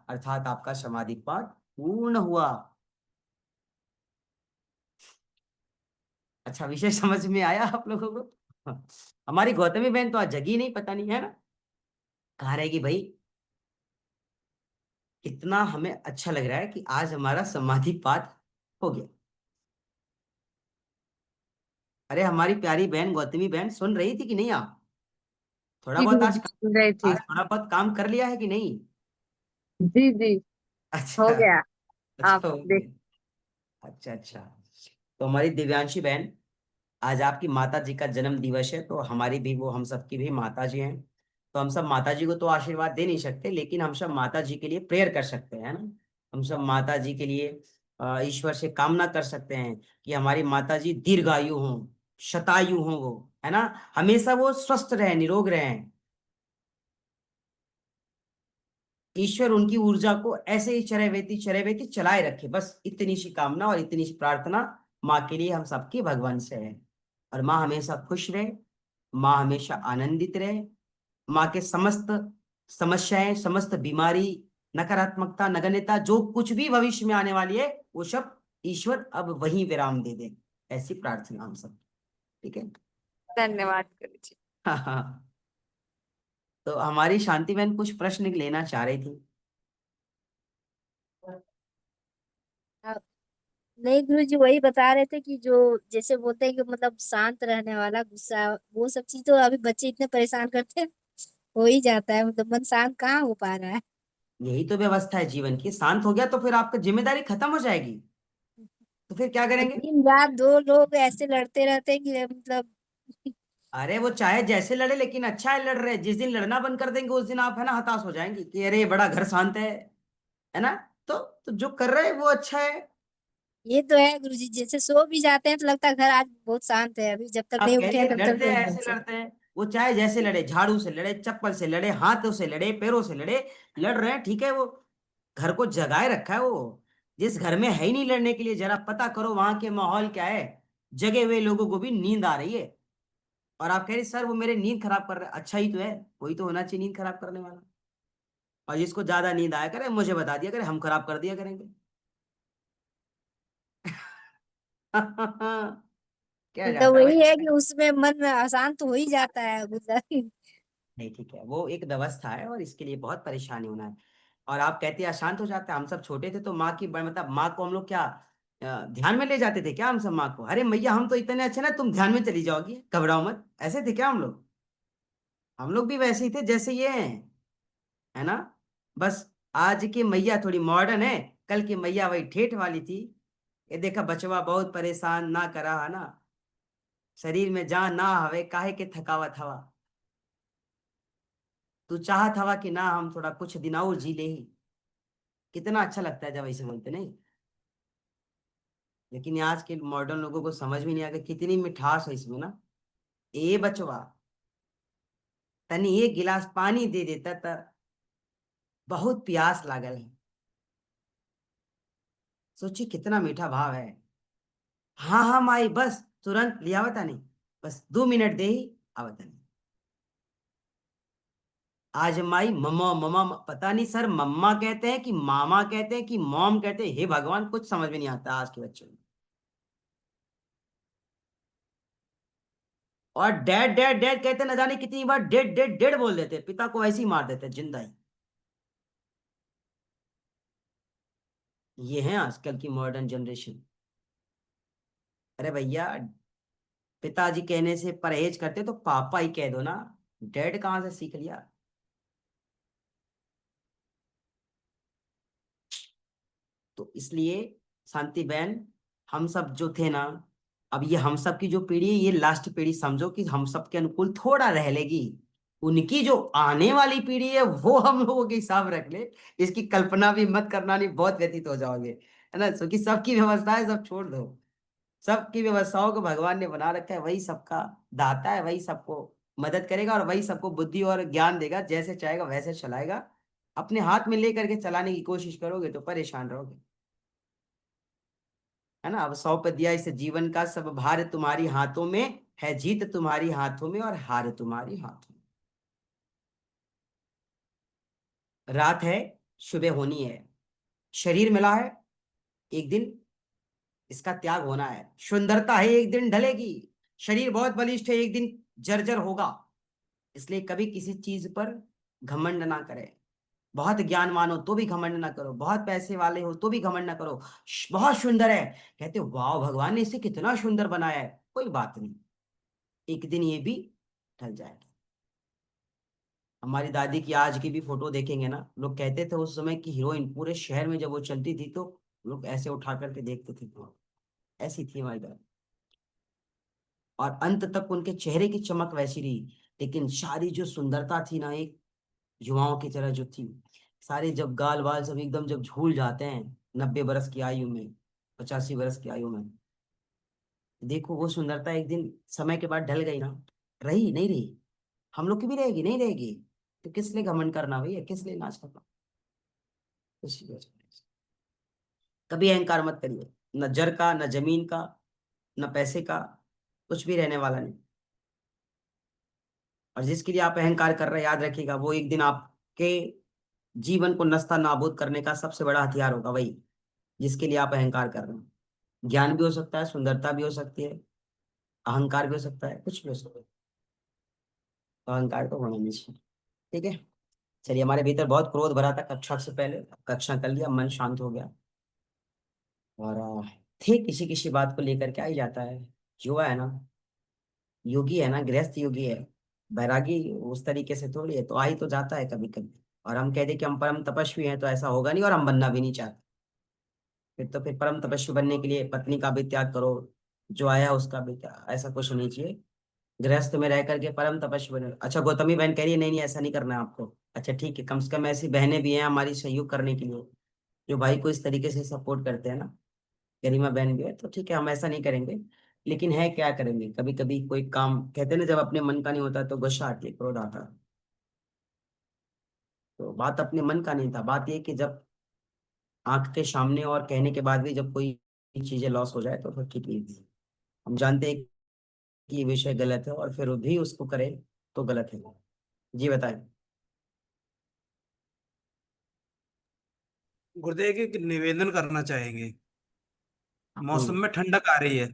अर्थात आपका समाधि पाद पूर्ण हुआ। अच्छा, विषय समझ में आया आप लोगों को? हमारी गौतमी बहन तो आज जगी नहीं, पता नहीं, है ना, कहाँ रहेगी भाई। इतना हमें अच्छा लग रहा है कि आज हमारा समाधि पाठ हो गया। अरे हमारी प्यारी बहन गौतमी बहन सुन रही थी कि नहीं आप? थोड़ा जी बहुत गुरु आज, जी सुन रही थी। आज थोड़ा बहुत काम कर लिया है कि नहीं? जी जी, हो अच्छा। गया। आप अच्छा हो देख। गया। अच्छा अच्छा। तो हमारी दिव्यांशी बहन, आज आपकी माता जी का जन्म दिवस है, तो हमारी भी वो, हम सबकी भी माता जी हैं। तो हम सब माता जी को तो आशीर्वाद दे नहीं सकते, लेकिन हम सब माता जी के लिए प्रेयर कर सकते हैं, है ना। हम सब माता जी के लिए ईश्वर से कामना कर सकते हैं कि हमारी माता जी दीर्घायु हों, शतायु हों वो, है ना, हमेशा वो स्वस्थ रहें, निरोग रहें। ईश्वर उनकी ऊर्जा को ऐसे ही चरैवेती चलाए रखे, बस इतनी सी कामना और इतनी सी प्रार्थना माँ के लिए हम सबकी भगवान से है। और माँ हमेशा खुश रहे, माँ हमेशा आनंदित रहे, माँ के समस्त समस्याएं, समस्त बीमारी, नकारात्मकता, नगण्यता, जो कुछ भी भविष्य में आने वाली है वो सब ईश्वर अब वहीं विराम दे दे। ऐसी प्रार्थना हम सब, ठीक है। धन्यवाद गुरु जी। हाँ हाँ। तो हमारी शांति बहन कुछ प्रश्न लेना चाह रही थी। आप- नहीं गुरु जी, वही बता रहे थे कि जो जैसे बोलते हैं कि मतलब शांत रहने वाला, गुस्सा, वो सब चीज तो अभी बच्चे इतने परेशान करते हैं, हो ही जाता है, मतलब मन शांत कहाँ हो पा रहा है। यही तो व्यवस्था है जीवन की। शांत हो गया तो फिर आपकी जिम्मेदारी खत्म हो जाएगी, तो फिर क्या और करेंगे? दिन रात दो लोग ऐसे लड़ते रहते हैं कि मतलब अरे वो चाहे जैसे लड़े, लेकिन अच्छा है लड़ रहे। जिस दिन लड़ना बंद कर देंगे उस दिन आप है ना हताश हो जाएंगे कि अरे ये बड़ा घर शांत है ना। तो जो कर रहे हैं वो अच्छा है। ये तो है गुरुजी, जैसे सो भी जाते हैं तो लगता है घर आज बहुत शांत है, अभी जब तक आप नहीं कह उठे रही हैं है तब तक लड़ते तो हैं, एकदम ऐसे से। लड़ते हैं। वो चाहे जैसे लड़े, झाड़ू से लड़े, चप्पल से लड़े, हाथों से लड़े, पैरों से लड़े, लड़ रहे हैं, ठीक है। वो घर को जगाए रखा है वो। जिस घर में है ही नहीं लड़ने के लिए, जरा पता करो वहां के माहौल क्या है। जगे हुए लोगों को भी नींद आ रही है, और आप कह रहे सर वो मेरे नींद खराब कर रहे हैं। अच्छा ही तो है, कोई तो होना चाहिए नींद खराब करने वाला। और जिसको ज्यादा नींद आया करे मुझे बता दिया करे, हम खराब कर दिया करेंगे। क्या मतलब जाता है वही है भाई। कि उसमें मन अशांत तो हो ही जाता है मतलब। नहीं ठीक है, वो एक व्यवस्था है और इसके लिए बहुत परेशानी होना है। और आप कहते हैं अशांत हो जाते हैं। हम सब छोटे थे तो माँ की मतलब माँ को हम लोग क्या ध्यान में ले जाते थे क्या? हम सब माँ को, अरे मैया हम तो इतने अच्छे ना, तुम ध्यान में चली जाओगी, घबराओ मत, ऐसे थे क्या हम लोग? हम लोग भी वैसे ही थे जैसे ये हैं, है ना। बस आज की मैया थोड़ी मॉडर्न है, कल की मैया वही ठेठ वाली थी। ये देखा बचवा बहुत परेशान ना करा, है ना। शरीर में जान ना हवे काहे के थकावत हवा। तू चाहत हवा कि ना हम थोड़ा कुछ दिन और जी ले ही। कितना अच्छा लगता है जब ऐसे बोलते नहीं। लेकिन ये आज के मॉडर्न लोगों को समझ में नहीं आ गया कितनी मिठास है इसमें ना। ए बचवा, तनी एक गिलास पानी दे देता था, बहुत प्यास लागल है। सोचिए कितना मीठा भाव है। हाँ हाँ माई बस तुरंत लिया बता नहीं, बस 2 मिनट दे ही आवता नहीं। आज माई मम्मा मम्मा, पता नहीं सर मम्मा कहते हैं कि मामा कहते हैं कि मॉम कहते हैं, हे भगवान कुछ समझ में नहीं आता आज के बच्चों में। और डैड डैड डैड कहते न जाने कितनी बार डेड डेड डेड बोल देते हैं, पिता को ऐसे ही मार देते हैं जिंदा ही। ये है आजकल की मॉडर्न जनरेशन। अरे भैया, पिताजी कहने से परहेज करते तो पापा ही कह दो ना, डैड कहाँ से सीख लिया। तो इसलिए शांति बहन, हम सब जो थे ना, अब ये हम सब की जो पीढ़ी है ये लास्ट पीढ़ी समझो कि हम सब के अनुकूल थोड़ा रह लेगी। उनकी जो आने वाली पीढ़ी है वो हम लोगों के हिसाब रख ले। इसकी कल्पना भी मत करना, नहीं बहुत व्यतीत हो जाओगे, है ना। क्योंकि सबकी व्यवस्था है, सब छोड़ दो। सबकी व्यवस्थाओं को भगवान ने बना रखा है, वही सबका दाता है, वही सबको मदद करेगा और वही सबको बुद्धि और ज्ञान देगा, जैसे चाहेगा वैसे चलाएगा। अपने हाथ में लेकर के चलाने की कोशिश करोगे तो परेशान रहोगे, है ना। अब 100 पे दिया इस जीवन का सब भार तुम्हारी हाथों में है, जीत तुम्हारी हाथों में और हार तुम्हारी हाथों में। रात है, सुबह होनी है, शरीर मिला है, एक दिन इसका त्याग होना है। सुंदरता है एक दिन ढलेगी, शरीर बहुत बलिष्ठ है एक दिन जर्जर होगा। इसलिए कभी किसी चीज पर घमंड ना करें। बहुत ज्ञानवान हो तो भी घमंड ना करो, बहुत पैसे वाले हो तो भी घमंड ना करो। बहुत सुंदर है, कहते हो वाह भगवान ने इसे कितना सुंदर बनाया है, कोई बात नहीं, एक दिन ये भी ढल जाएगा। हमारी दादी की आज की भी फोटो देखेंगे ना, लोग कहते थे उस समय की हीरोइन, पूरे शहर में जब वो चलती थी तो लोग ऐसे उठा करके देखते थे, तो ऐसी थी हमारी दादी। और अंत तक उनके चेहरे की चमक वैसी रही, लेकिन सारी जो सुंदरता थी ना, एक युवाओं की तरह जो थी, सारे जब गाल वाल सब एकदम जब झूल जाते हैं 90 बरस की आयु में, 85 बरस की आयु में, देखो वो सुंदरता एक दिन समय के बाद ढल गई ना, रही नहीं रही। हम लोग की भी रहेगी नहीं रहेगी, तो किस लिए घमंड करना भैया, किस लिए नाच करना। कुछ भी हो सकता है। कभी अहंकार मत करिए, न जर का, न जमीन का, न पैसे का, कुछ भी रहने वाला नहीं। और जिसके लिए आप अहंकार कर रहे हैं, याद रखिएगा वो एक दिन आपके जीवन को नस्ता नाबूद करने का सबसे बड़ा हथियार होगा वही, जिसके लिए आप अहंकार कर रहे हैं। ज्ञान भी हो सकता है, सुंदरता भी हो सकती है, अहंकार भी हो सकता है, कुछ भी हो सकता है। तो अहंकार तो होना नहीं चाहिए, ठीक है। चलिए, हमारे भीतर बहुत क्रोध भरा था कक्षा से पहले, कक्षा कर लिया, मन शांत हो गया। और ठीक किसी किसी बात को लेकर के आ ही जाता है। युवा है ना, योगी है ना, गृहस्थ योगी है, बैरागी उस तरीके से थोड़ी है, तो आ ही तो जाता है कभी कभी। और हम कह दें कि हम परम तपस्वी हैं तो ऐसा होगा नहीं, और हम बनना भी नहीं चाहते। फिर तो फिर परम तपस्वी बनने के लिए पत्नी का भी त्याग करो, जो आया उसका भी त्याग, ऐसा कुछ होनी चाहिए। गृहस्थ में रह करके परम तपस्वी बने। अच्छा, गौतमी बहन कह रही है नहीं नहीं ऐसा नहीं करना है आपको। अच्छा ठीक है, कम से कम ऐसी बहनें भी हैं हमारी सहयोग करने के लिए, जो भाई को इस तरीके से सपोर्ट करते हैं ना। गरिमा बहन भी है तो ठीक है, हम ऐसा नहीं करेंगे। लेकिन है क्या करेंगे, कभी कभी कोई काम कहते हैं ना, जब अपने मन का नहीं होता तो गुस्सा आती है, क्रोध आता है। तो बात अपने मन का नहीं था, बात ये कि जब आंख के सामने और कहने के बाद भी जब कोई चीजें लॉस हो जाए तो फिर ठीक नहीं थी। हम जानते हैं कि ये विषय गलत है और फिर वो भी उसको करे तो गलत है। जी बताएं। गुरुदेव एक निवेदन करना चाहेंगे। हम्म। मौसम में ठंडक आ रही है।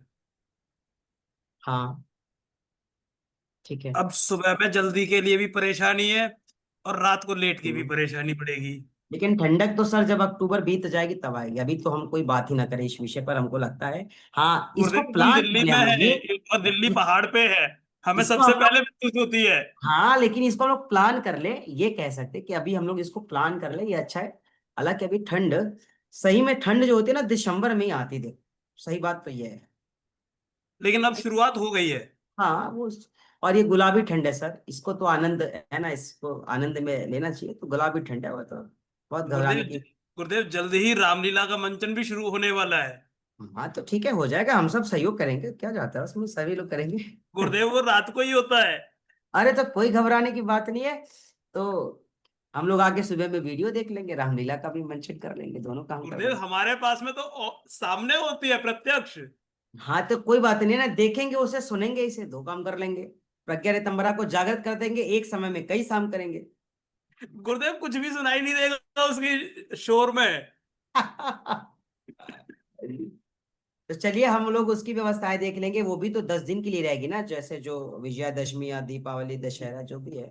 हाँ ठीक है। अब सुबह में जल्दी के लिए भी परेशानी है, और रात को लेट की भी हम्म। परेशानी पड़ेगी। लेकिन ठंडक तो सर जब अक्टूबर बीत जाएगी तब आएगी, अभी तो हम कोई बात ही ना करें इस विषय पर, हमको लगता है। हाँ इसको गुरुदेव तुम प्लान दिल्ली कर ले में हम लोग है, ये। और दिल्ली पहाड़ पे है। हमें इसको सबसे हम पहले लोग, महसूस होती है। हाँ लेकिन इसको हम लोग प्लान कर ले, ये कह सकते कि अभी हम लोग इसको प्लान कर ले, ये अच्छा है। हालांकि अभी ठंड, सही में ठंड जो होती है ना दिसंबर में ही आती थी। सही बात तो ये है। लेकिन अब शुरुआत हो गई है। हाँ वो, और ये गुलाबी ठंड है सर, इसको तो आनंद है ना, इसको आनंद में लेना चाहिए। तो गुलाबी ठंड है वो तो बहुत घबराने गुरुदेव की। गुरुदेव जल्द ही रामलीला का मंचन भी शुरू होने वाला है। हाँ तो ठीक है, हो जाएगा, हम सब सहयोग करेंगे, क्या जाता है उसमें, सभी लोग करेंगे। गुरुदेव वो रात को ही होता है। अरे तो कोई घबराने की बात नहीं है। तो हम लोग आगे सुबह में वीडियो देख लेंगे, रामलीला का भी मंचन कर लेंगे, दोनों काम कर गुरुदेव लेंगे। हमारे पास में तो सामने होती है प्रत्यक्ष। हाँ तो कोई बात नहीं ना, देखेंगे उसे, सुनेंगे इसे, दो काम कर लेंगे। प्रज्ञा ऋतंभरा को जागृत कर देंगे, एक समय में कई काम करेंगे। गुरुदेव कुछ भी सुनाई नहीं देगा उसकी शोर में। तो चलिए हम लोग उसकी व्यवस्थाएं देख लेंगे, वो भी तो 10 दिन के लिए रहेगी ना, जैसे जो विजयादशमी या दीपावली दशहरा जो भी है।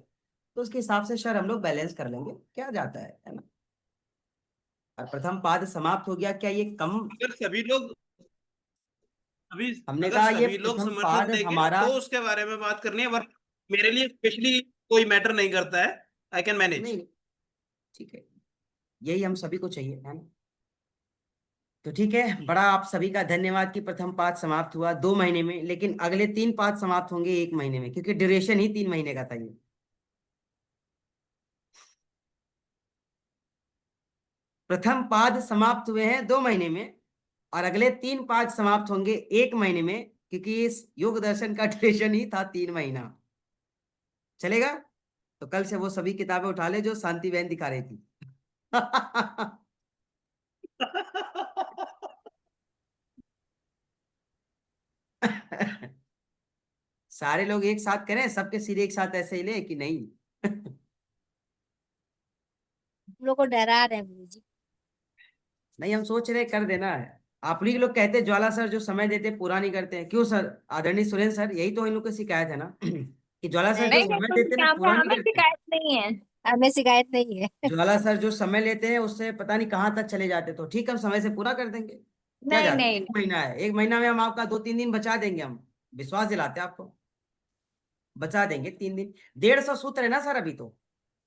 तो उसके हिसाब से शायद हम लोग बैलेंस कर लेंगे, क्या जाता है ना। और प्रथम पाद समाप्त हो गया, क्या ये कम। अगर सभी लोग अभी हमने अगर कहा ये सभी लोग प्रथम समर्थन पाद देंगे हमारा। तो उसके बारे में बात करनी है, वरना मेरे लिए स्पेशली कोई मैटर नहीं करता है। I can manage. नहीं ठीक है, यही हम सभी को चाहिए है ना। तो ठीक है, बड़ा आप सभी का धन्यवाद कि प्रथम पाद समाप्त हुआ 2 महीने में, लेकिन अगले 3 पाद समाप्त होंगे 1 महीने में, क्योंकि ड्यूरेशन ही 3 महीने का था ये। प्रथम पाद समाप्त हुए हैं 2 महीने में, और अगले 3 पाद समाप्त होंगे 1 महीने में, क्योंकि इस योग दर्शन का ड्यूरेशन ही था 3 महीना। चलेगा। तो कल से वो सभी किताबें उठा ले जो शांति बहन दिखा रही थी। सारे लोग एक साथ करें, सबके सिर एक साथ ऐसे ही ले कि नहीं। हम लोग को डरा रहे हैं गुरु जी। नहीं हम सोच रहे कर देना है। आप ही लोग कहते हैं ज्वाला सर जो समय देते हैं पूरा नहीं करते हैं, क्यों सर आदरणीय सुरेंद्र सर, यही तो इन लोग की शिकायत है ना। कि ज्वाला सर जो नहीं समय नहीं, देते हैं ना यहाँ पे पूरा नहीं हमें करते। शिकायत नहीं है। हमें शिकायत नहीं है। ज्वाला सर जो समय लेते हैं उससे पता नहीं कहाँ तक चले जाते, तो ठीक है हम समय से पूरा कर देंगे। क्या नहीं जाता है, नहीं एक नहीं। महीना है, 1 महीना में हम आपका 2-3 दिन बचा देंगे, हम विश्वास दिलाते हैं आपको। बचा देंगे 3 दिन। 150 सूत्र है ना सर अभी तो,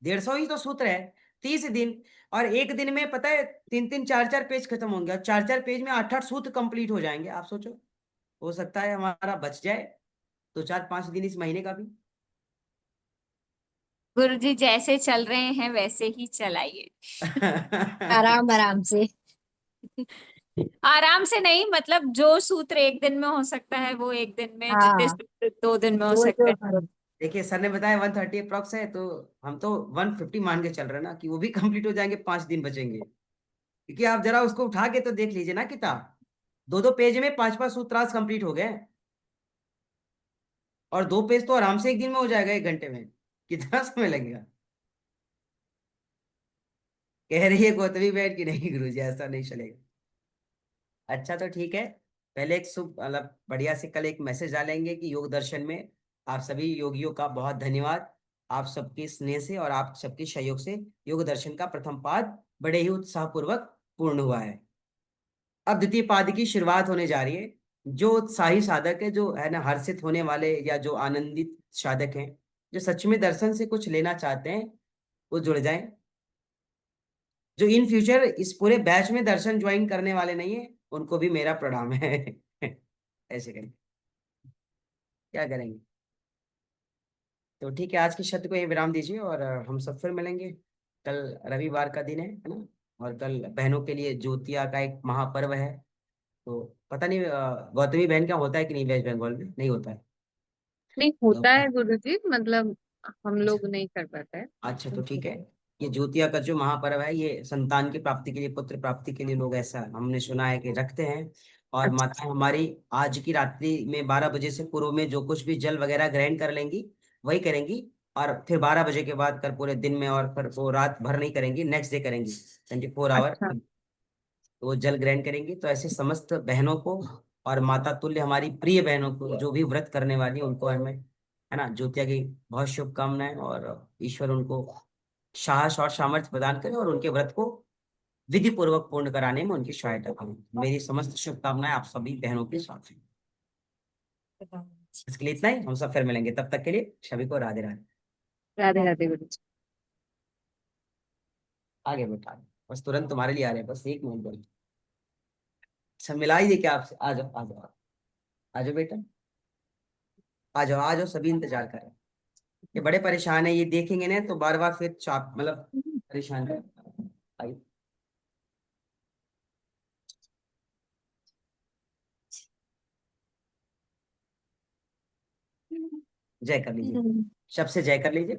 150 ही तो सूत्र है। 30 दिन, और एक दिन में पता है 3-3 4-4 पेज खत्म होंगे, और 4-4 पेज में 8-8 सूत्र कंप्लीट हो जाएंगे, आप सोचो। हो सकता है हमारा बच जाए 2-4-5 दिन इस महीने का भी। गुरुजी जैसे चल रहे हैं वैसे ही चलाइए। आराम आराम से। आराम से नहीं, मतलब जो सूत्र एक दिन में हो सकता है वो एक दिन में, जितने हाँ सूत्र 2 दिन में हो जो सकते जो हैं। करो। देखिए सर ने बताया 130 अप्रॉक्स है, तो हम तो 150 मान के चल रहे हैं ना, कि वो भी कंप्लीट हो जाएंगे, 5 दिन बचेंगे। क्योंकि आप जरा उसको उठा के तो देख लीजिए ना किताब, 2-2 पेज में 5-5 सूत्रांश कंप्लीट हो गए। और 2 पेज तो आराम से एक दिन में हो जाएगा, 1 घंटे में। कितना समय लगेगा। कह रही है गौतमी बहन की नहीं गुरुजी ऐसा नहीं चलेगा। अच्छा तो ठीक है, पहले एक शुभ मतलब बढ़िया से कल एक मैसेज डालेंगे कि योग दर्शन में आप सभी योगियों का बहुत धन्यवाद। आप सबके स्नेह से और आप सबके सहयोग से योग दर्शन का प्रथम पाद बड़े ही उत्साहपूर्वक पूर्ण हुआ है। अब द्वितीय पाद की शुरुआत होने जा रही है। जो उत्साही साधक है, जो है ना हर्षित होने वाले, या जो आनंदित साधक हैं, जो सच में दर्शन से कुछ लेना चाहते हैं, वो जुड़ जाएं। जो इन फ्यूचर इस पूरे बैच में दर्शन ज्वाइन करने वाले नहीं है, उनको भी मेरा प्रणाम है। ऐसे करें, क्या करेंगे। तो ठीक है, आज की शब्द को यही विराम दीजिए और हम सब फिर मिलेंगे। कल रविवार का दिन है ना। और कल बहनों के लिए ज्योतिया का एक महापर्व है। तो पता नहीं गौतमी बहन क्या होता है कि नहीं, वेस्ट बंगाल में नहीं होता है। नहीं तो होता है गुरुजी, मतलब हम अच्छा। लोग नहीं कर पाते हैं। अच्छा तो ठीक है। ये ज्योतिया का जो महापर्व है, ये संतान की प्राप्ति के लिए, पुत्र प्राप्ति के लिए लोग ऐसा हमने सुना है कि रखते हैं। और अच्छा। माता हमारी आज की रात्रि में 12 बजे से पूर्व में जो कुछ भी जल वगैरह ग्रहण कर लेंगी वही करेंगी। और फिर 12 बजे के बाद कर पूरे दिन में, और फिर वो रात भर नहीं करेंगी, नेक्स्ट डे करेंगी 24 आवर। अच्छा। तो वो जल ग्रहण करेंगी। तो ऐसे समस्त बहनों को और माता तुल्य हमारी प्रिय बहनों को जो भी व्रत करने वाली है उनको हमें, है ना, ज्योतिया की बहुत शुभकामनाएं। और ईश्वर उनको साहस और सामर्थ्य प्रदान करे और उनके व्रत को विधि पूर्वक पूर्ण कराने में उनकी सहायता करें। मेरी समस्त शुभकामनाएं आप सभी बहनों के साथ हैं। इसके लिए इतना ही, हम सब फिर मिलेंगे, तब तक के लिए सभी को राधे राधे। राधे राधे गुरुजी। आगे बैठा, बस तुरंत तुम्हारे लिए आ रहे हैं, बस 1 मिनट बोल। अच्छा मिला ही दे क्या आपसे, आ जाओ आ जाओ। आ जाओ बेटा, आ जाओ आ जाओ, सभी इंतजार कर रहे हैं। ये बड़े परेशान है, ये देखेंगे ना तो बार बार फिर चाप मतलब परेशान कर। आइए, जय कर लीजिए, सबसे जय कर लीजिए,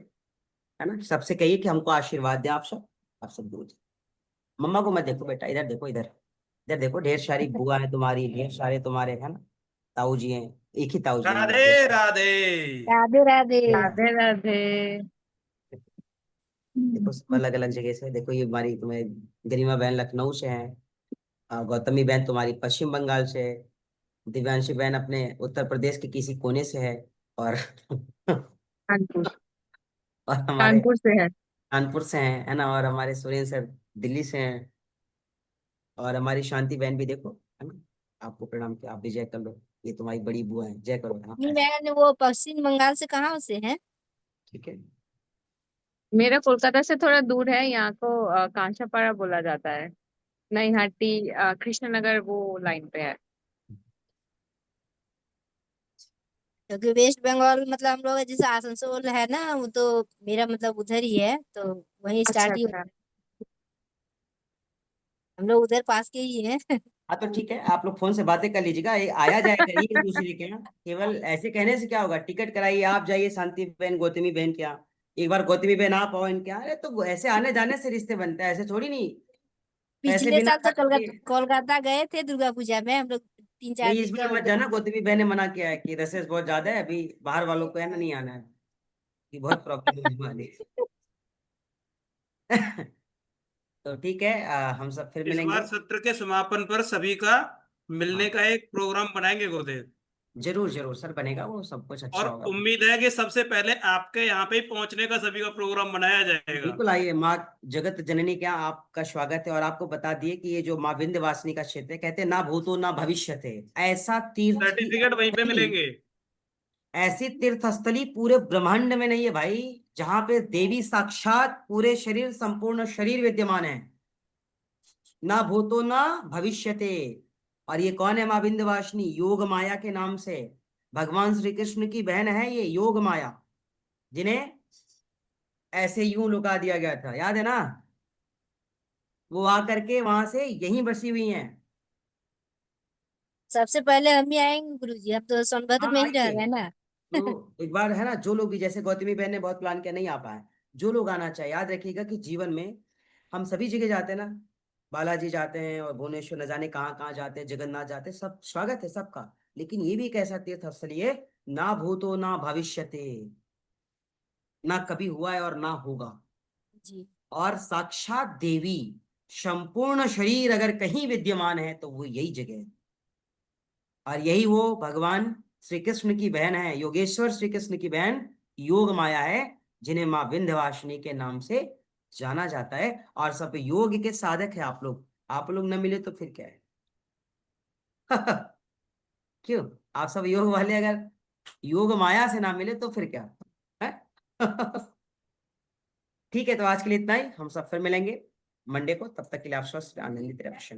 है ना। सबसे कहिए कि हमको आशीर्वाद दें आप सब दूर। मम्मा को मत देखो बेटा, इधर देखो, इधर इधर देखो, ढेर सारी बुआ है तुम्हारी, ढेर सारे तुम्हारे, है ना, ताऊ जी हैं। एक ही ताऊ जी हैं राधे हमारे। राधे। राधे राधे। राधे राधे। देखो सब अलग अलग जगह से, देखो ये हमारी तुम्हें गरिमा बहन लखनऊ से है, गौतमी बहन तुम्हारी पश्चिम बंगाल से है, दिव्यांशी बहन अपने उत्तर प्रदेश के किसी कोने से है, और कानपुर। और हमारे कानपुर से है। कानपुर से हैं, है ना, और हमारे सुरेंद्र सर दिल्ली से हैं। और हमारी शांति बहन भी देखो, है ना, आपको प्रणाम किया, आप भी जय कर लो। ये तुम्हारी बड़ी बुआ है, जय करो, हाँ नहीं, ऐसे। मैं वो पश्चिम बंगाल से कहाँ से है? ठीक है। मेरा कोलकाता से थोड़ा दूर है, यहाँ को कांचापाड़ा बोला जाता है। नईहाटी कृष्णनगर वो लाइन पे है। क्योंकि वेस्ट बंगाल मतलब हम लोग जैसे आसनसोल है ना, वो तो मेरा मतलब उधर ही है, तो वहीं अच्छा स्टार्ट ही अच्छा। होता है। हम लोग उधर पास के ही हैं। हाँ तो ठीक है, आप लोग फोन से बातें कर लीजिएगा, ये आया जाया करिए एक दूसरे के यहाँ, केवल ऐसे कहने से क्या होगा। टिकट कराइए, आप जाइए शांति बहन गौतमी बहन के यहाँ, एक बार गौतमी बहन आप आओ इनके यहाँ। अरे तो ऐसे आने जाने से रिश्ते बनते हैं, ऐसे थोड़ी नहीं। पैसे पिछले बिना साल तो जाने के। कोलकाता गए थे दुर्गा पूजा में हम लोग, 3-4 नहीं दिन इस का बार मत उधर। जाना, गौतमी बहन ने मना किया है कि रसेस बहुत ज्यादा है, अभी बाहर वालों को है ना नहीं आना है, कि बहुत प्रॉब्लम होने वाली है। तो ठीक है, हम सब फिर इस बार मिलेंगे। सत्र के समापन पर सभी का मिलने हाँ का एक प्रोग्राम बनाएंगे गुरुदेव। जरूर जरूर सर, बनेगा वो, सब कुछ और अच्छा होगा। उम्मीद है कि सबसे पहले आपके यहाँ पे ही पहुंचने का सभी का प्रोग्राम बनाया जाएगा। बिल्कुल आइए, माँ जगत जननी के यहाँ आपका स्वागत है। और आपको बता दिए कि ये जो माँ विंध्यवासिनी का क्षेत्र है, कहते हैं ना भूतो ना भविष्यते, ऐसा तीर्थ की सर्टिफिकेट वहीं पे स्थली, मिलेंगे। ऐसी तीर्थ स्थली पूरे ब्रह्मांड में नहीं है भाई, जहां पे देवी साक्षात पूरे शरीर, संपूर्ण शरीर विद्यमान है। ना भूतो ना भविष्यते। और ये कौन है माँ विंध्यवासिनी? योग माया के नाम से भगवान श्री कृष्ण की बहन है ये योग माया, जिन्हें ऐसे यूं लुका दिया गया था, याद है ना। वो आकर के वहां से यहीं बसी हुई हैं। सबसे पहले हम ही आएंगे गुरुजी, हम तो सोनभद्र हाँ में ही रह आइए। रहे हैं ना। तो एक बार है ना, जो लोग भी, जैसे गौतमी बहन ने बहुत प्लान किया नहीं आ पाए, जो लोग आना चाहिए, याद रखिएगा कि जीवन में हम सभी जगह जाते हैं ना, बालाजी जाते हैं और भुवनेश्वर, न जाने कहाँ कहाँ जाते हैं, जगन्नाथ जाते हैं, सब स्वागत है सबका। लेकिन ये भी एक ऐसा तीर्थ स्थल है, ना भूतो ना भविष्यते, ना कभी हुआ है और ना होगा। जी। और साक्षात देवी संपूर्ण शरीर अगर कहीं विद्यमान है तो वो यही जगह है। और यही वो भगवान श्री कृष्ण की बहन है, योगेश्वर श्री कृष्ण की बहन योग माया है, जिन्हें माँ विंध्यवासिनी के नाम से जाना जाता है। और सब योग के साधक है आप लोग, आप लोग न मिले तो फिर क्या है। क्यों, आप सब योग वाले अगर योग माया से ना मिले तो फिर क्या है। ठीक है, तो आज के लिए इतना ही, हम सब फिर मिलेंगे मंडे को, तब तक के लिए आप स्वस्थ आनंदित रहे।